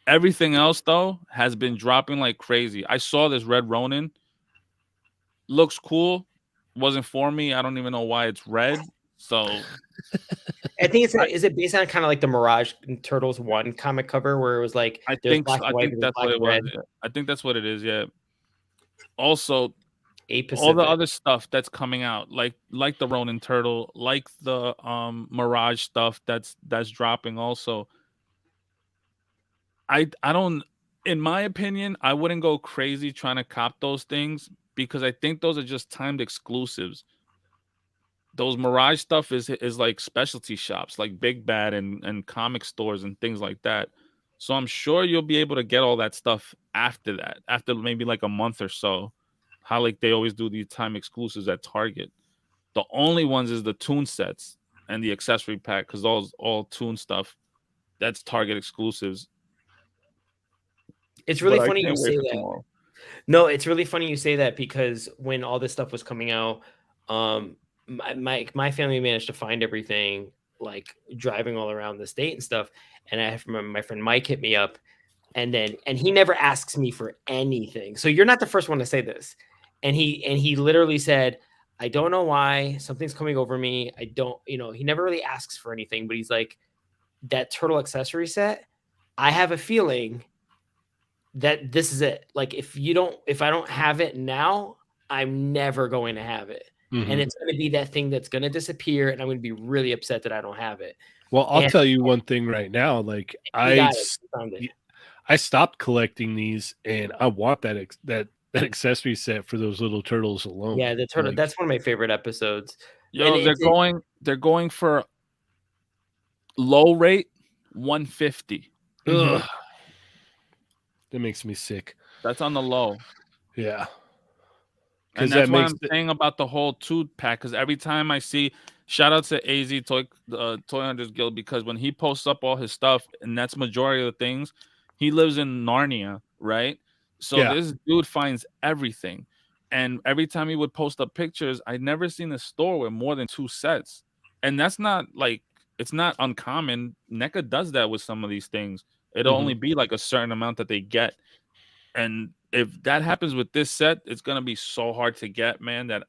Everything else, though, has been dropping like crazy. I saw this Red Ronin. Looks cool. Wasn't for me. I don't even know why it's red. So I think it's is it based on kind of like the Mirage Turtles 1 comic cover where it was like I there's think black so. and I white think and that's black what it and was. red. Yeah. I think that's what it is. Yeah. Also, A all the Pacific. other stuff that's coming out, like the Ronin Turtle, like the Mirage stuff that's dropping. Also, I don't. In my opinion, I wouldn't go crazy trying to cop those things because I think those are just timed exclusives. Those Mirage stuff is like specialty shops, like Big Bad and comic stores and things like that. So I'm sure you'll be able to get all that stuff after that, after maybe like a month or so. How like they always do these time exclusives at Target. The only ones is the tune sets and the accessory pack because those all tune stuff. That's Target exclusives. It's really But I funny you can't wait say for that. tomorrow. No, it's really funny you say that because when all this stuff was coming out, my family managed to find everything like driving all around the state and stuff. And I remember my friend Mike hit me up, and he never asks me for anything. So you're not the first one to say this. And he literally said, I don't know why something's coming over me. I don't, he never really asks for anything, but he's like, that turtle accessory set, I have a feeling that this is it. Like if I don't have it now, I'm never going to have it. Mhm. And it's going to be that thing that's going to disappear. And I'm going to be really upset that I don't have it. Well, I'll And tell you one thing right now. Like he got it. He found it. I stopped collecting these, and I want that accessory set for those little turtles alone. Yeah, the turtle. Like, That's one of my favorite episodes. Yo, And they're going for low rate 150. ugh, that makes me sick. That's on the low. Yeah. And that's what I'm saying about the whole 2-pack. Because every time I see, shout out to AZ Toy Hunters Guild, because when he posts up all his stuff, and that's majority of the things, he lives in Narnia, right? So this dude finds everything. And every time he would post up pictures, I'd never seen a store with more than 2 sets. And that's not like, it's not uncommon. NECA does that with some of these things. It'll only be like a certain amount that they get. And if that happens with this set, it's gonna be so hard to get, man, that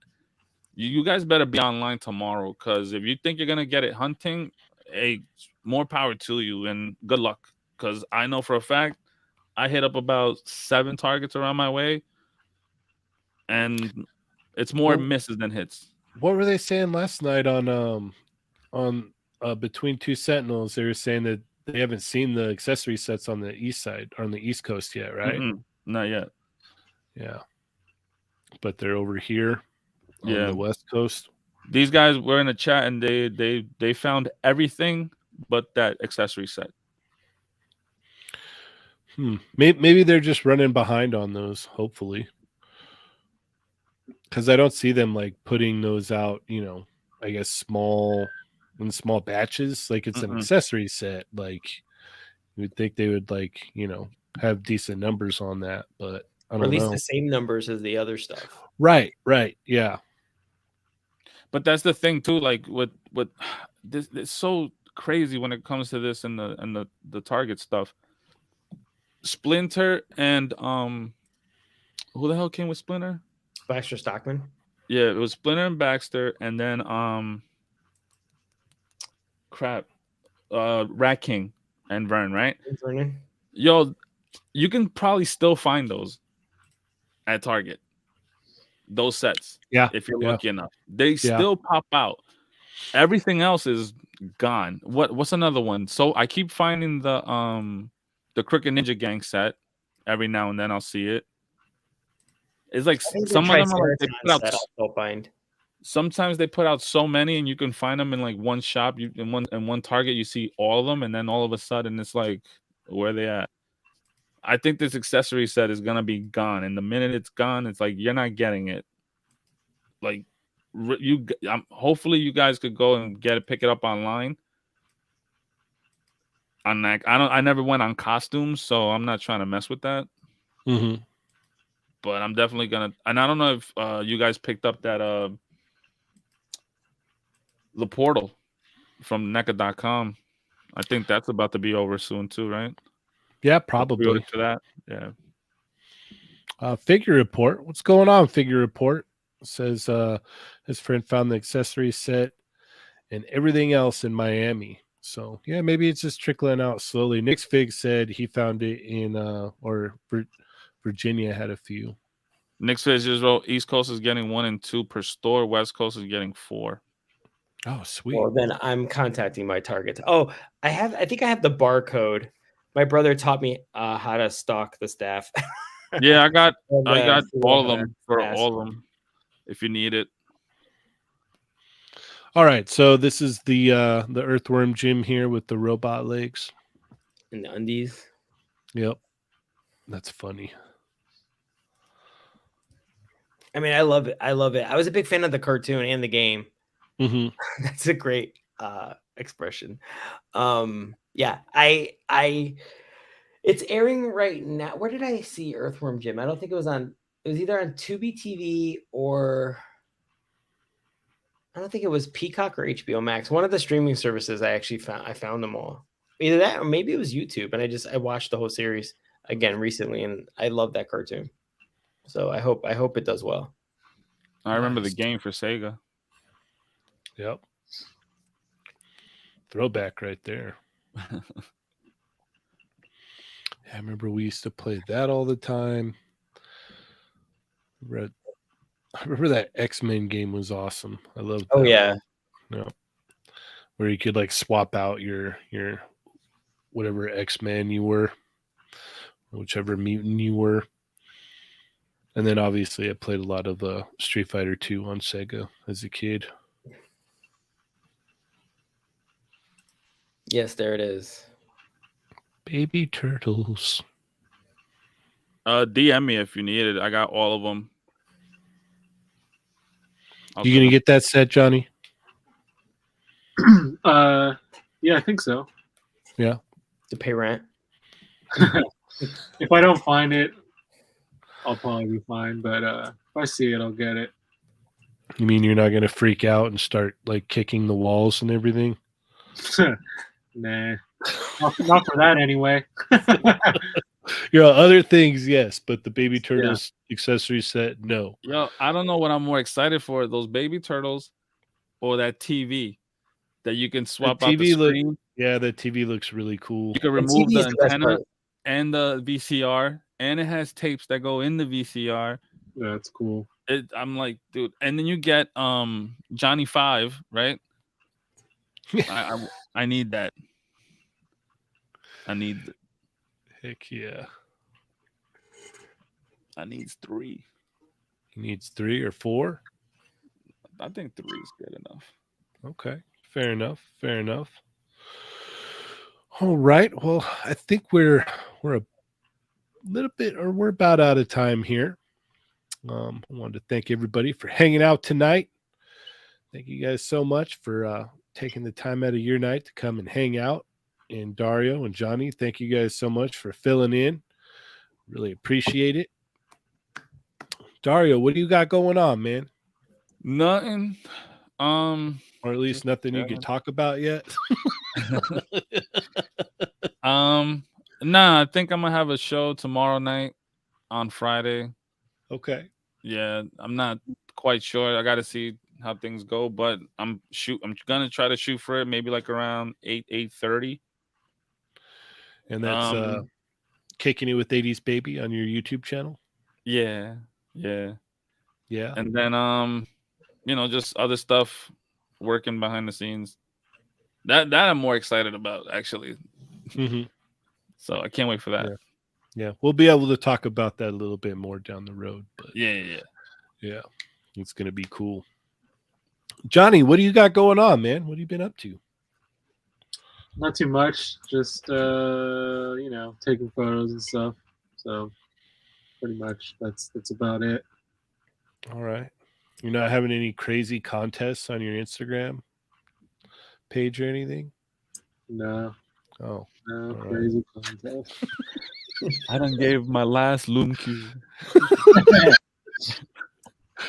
you guys better be online tomorrow. Because if you think you're gonna get it hunting, hey, more power to you and good luck. Because I know for a fact I hit up about 7 targets around my way, and it's more misses than hits. What were they saying last night on Between Two Sentinels? They were saying that they haven't seen the accessory sets on the east side or on the East Coast yet, right? Not yet. Yeah, but they're over here on the West Coast. These guys were in a chat and they found everything but that accessory set. Maybe they're just running behind on those, hopefully, because I don't see them like putting those out, I guess in small batches. Like it's an accessory set. Like you would think they would like, have decent numbers on that, but I don't know. Or at least the same numbers as the other stuff. Right. Yeah. But that's the thing too, like with this, it's so crazy when it comes to this and the Target stuff. Splinter and who the hell came with Splinter? Baxter Stockman. Yeah, it was Splinter and Baxter, and then Rat King and Vern, right? Vernon. Yo, you can probably still find those at Target. Those sets, if you're lucky enough, they still pop out. Everything else is gone. What's another one? So I keep finding the Crooked Ninja Gang set. Every now and then I'll see it. It's like some of them are like they put out. Sometimes they put out so many, and you can find them in like one shop. In one Target, you see all of them, and then all of a sudden it's like, where are they at? I think this accessory set is gonna be gone, and the minute it's gone, it's like you're not getting it. Like hopefully you guys could go and pick it up online. On like I never went on costumes, so I'm not trying to mess with that. But I'm definitely gonna, and I don't know if you guys picked up that the portal from NECA.com. I think that's about to be over soon too, right? Yeah, probably. For that, yeah. Figure report. What's going on? Figure report says his friend found the accessory set and everything else in Miami. So yeah, maybe it's just trickling out slowly. Nick's Fig said he found it in Virginia had a few. Nick's Fizz wrote East Coast is getting 1 and 2 per store. West Coast is getting 4. Oh, sweet. Well, then I'm contacting my targets. Oh, I think I have the barcode. My brother taught me how to stalk the staff. Yeah, I got And, all of them for all of them. If you need it. All right, so this is the Earthworm Jim here with the robot legs and the undies. Yep, that's funny. I mean, I love it. I love it. I was a big fan of the cartoon and the game. Mm-hmm. That's a great expression. Yeah, I it's airing right now. Where did I see Earthworm Jim? I don't think it was on. It was either on Tubi TV or I don't think it was Peacock or HBO Max. One of the streaming services I actually found. I found them all. Either that or maybe it was YouTube. And I watched the whole series again recently, and I love that cartoon. So I hope it does well. I remember the game for Sega. Yep. Throwback right there. I remember we used to play that all the time. I remember that X-Men game was awesome. I loved that. Oh yeah. Yeah. Where you could like swap out your whatever X-Men you were, whichever mutant you were. And then obviously I played a lot of Street Fighter 2 on Sega as a kid. Yes, there it is. Baby turtles. DM me if you need it. I got all of them. You gonna get that set, Johnny? Yeah, I think so. Yeah. To pay rent. If I don't find it, I'll probably be fine. But if I see it, I'll get it. You mean you're not gonna freak out and start like kicking the walls and everything? Nah, not for that anyway. You know, other things, yes, but the baby turtles accessory set, no. Yo, I don't know what I'm more excited for: those baby turtles or that TV that you can swap out the screen. Yeah, the TV looks really cool. You can remove the antenna and the VCR, and it has tapes that go in the VCR. Yeah, that's cool. I'm like, dude, and then you get Johnny 5, right? I need that. I need. Heck yeah. I needs 3. He needs 3 or 4. I think 3 is good enough. Okay, fair enough. Fair enough. All right. Well, I think we're a little bit, or we're about out of time here. I wanted to thank everybody for hanging out tonight. Thank you guys so much for taking the time out of your night to come and hang out. And Dario and Johnny, thank you guys so much for filling in. Really appreciate it. Dario, what do you got going on, man? Nothing. Or at least nothing you can talk about yet. Nah, I think I'm gonna have a show tomorrow night on Friday. Okay. Yeah, I'm not quite sure. I gotta see how things go, but I'm gonna try to shoot for it maybe like around 8:30. And that's Kicking It with 80s Baby on your YouTube channel? Yeah. And then just other stuff working behind the scenes. That I'm more excited about, actually. Mm-hmm. So I can't wait for that. Yeah. We'll be able to talk about that a little bit more down the road. But yeah. It's gonna be cool. Johnny, what do you got going on, man? What have you been up to? Not too much. Just taking photos and stuff. So pretty much that's about it. All right. You're not having any crazy contests on your Instagram page or anything? No. Oh. No crazy contest. I done gave my last Loom Cube.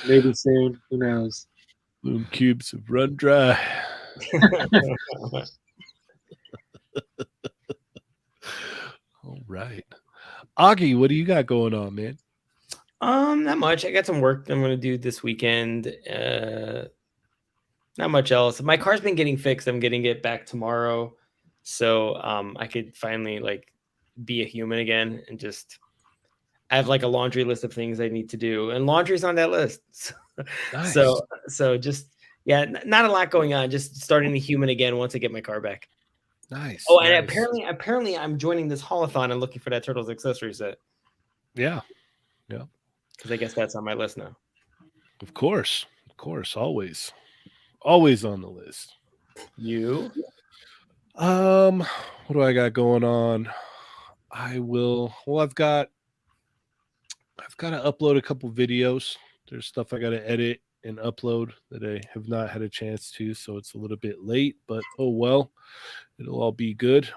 Maybe soon. Who knows? Loom Cubes have run dry. All right. Augie, what do you got going on, man? Not much. I got some work I'm gonna do this weekend. Not much else. My car's been getting fixed. I'm getting it back tomorrow, so I could finally like be a human again and just. I have like a laundry list of things I need to do, and laundry's on that list. Nice. So just not a lot going on. Just starting the human again once I get my car back. Nice. Oh, and nice. apparently I'm joining this haulathon and looking for that Turtles accessory set. Yeah. Because I guess that's on my list now. Of course, always on the list. You? What do I got going on? I've got to upload a couple videos. There's stuff I got to edit and upload that I have not had a chance to, so it's a little bit late, but oh well, it'll all be good.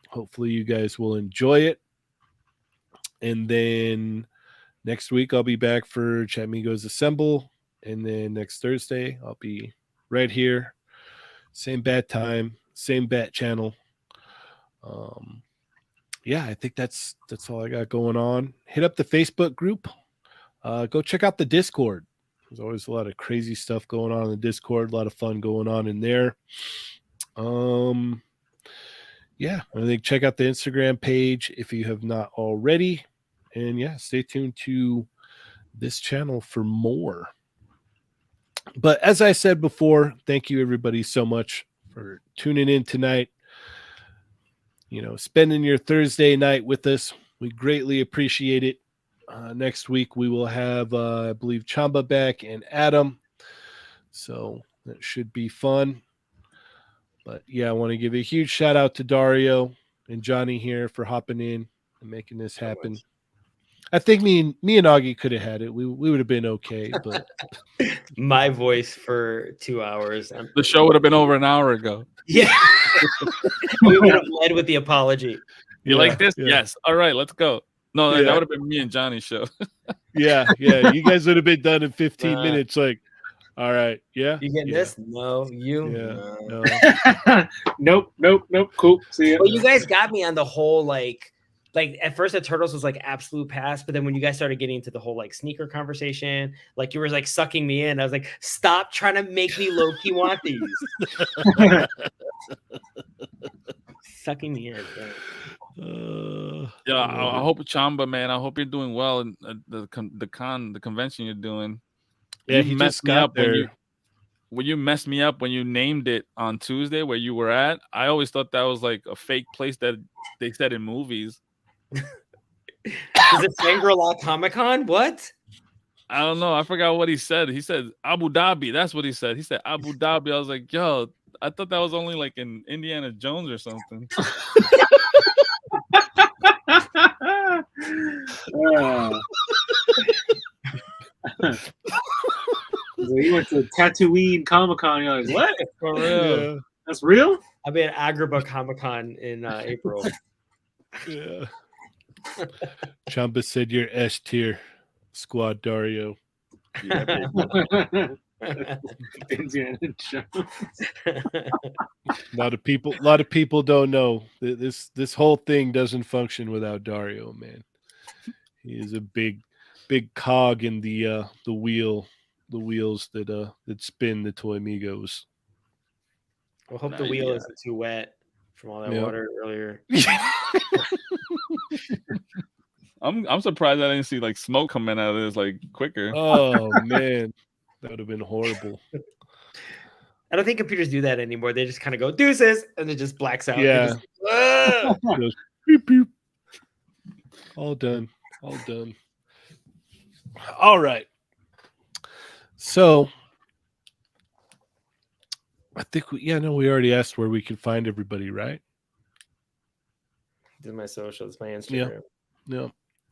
Hopefully you guys will enjoy it. And then next week I'll be back for Chatmigos Assemble, and then next Thursday I'll be right here, same bat time, same bat channel. Yeah, I think that's all I got going on. Hit up the Facebook group. Go check out the Discord. There's always a lot of crazy stuff going on in the Discord. A lot of fun going on in there. Yeah, I think check out the Instagram page if you have not already. And yeah, stay tuned to this channel for more. But as I said before, thank you everybody so much for tuning in tonight. Spending your Thursday night with us. We greatly appreciate it. Next week we will have, I believe, Chamba back and Adam. So that should be fun. But yeah, I want to give a huge shout out to Dario and Johnny here for hopping in and making this happen. I think me and Augie could have had it. We would have been okay. But my voice for 2 hours. The show would have been over an hour ago. Yeah. We would have led with the apology. You like this? Yeah. Yes. All right, let's go. No, that would have been me and Johnny's show. Yeah. You guys would have been done in 15 minutes. Like, all right. Yeah. You getting this? No. You? Yeah. No. Nope. Cool. See ya. Well, you guys got me on the whole like at first the Turtles was like absolute pass, but then when you guys started getting into the whole like sneaker conversation, like you were like sucking me in. I was like, stop trying to make me low key want these. Sucking me in. Yeah, I hope Chamba, man. I hope you're doing well in the convention you're doing. Yeah, he just got there. When you messed me up when you named it on Tuesday where you were at, I always thought that was like a fake place that they said in movies. Is it Shangri-La Comic-Con? What? I don't know. I forgot what he said. He said Abu Dhabi. That's what he said. He said Abu Dhabi. I was like, yo, I thought that was only like in Indiana Jones or something. You went to Tatooine Comic-Con. You're like, what? For real? Yeah. That's real? I'll be at Agrabah Comic-Con in April. Yeah. Chamba said you're S tier, Squad Dario. Yeah, Indiana Jones. A lot of people don't know this whole thing doesn't function without Dario, man. He is a big cog in the wheels that spin the Toy Migos. I hope the wheel isn't too wet from all that water earlier. I'm surprised I didn't see like smoke coming out of this like quicker. Oh man, that would have been horrible. I don't think computers do that anymore. They just kind of go deuces and it just blacks out. Yeah. Goes, beep, beep. All done. All right. So I think we already asked where we can find everybody, right? This is my social. It's my Instagram. Yeah.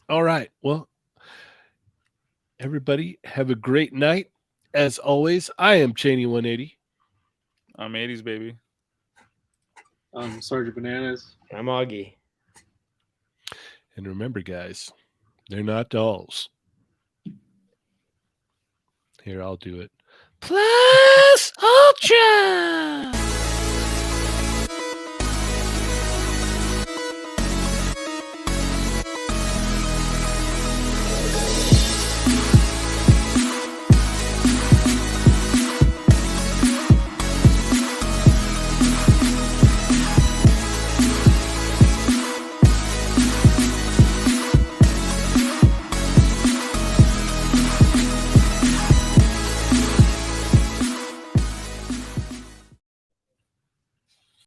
All right. Well, everybody have a great night. As always, I am Cheynee180. I'm 80s, baby. I'm Sergeant Bananas. I'm Augie. And remember, guys, they're not dolls. Here, I'll do it. Plus Ultra!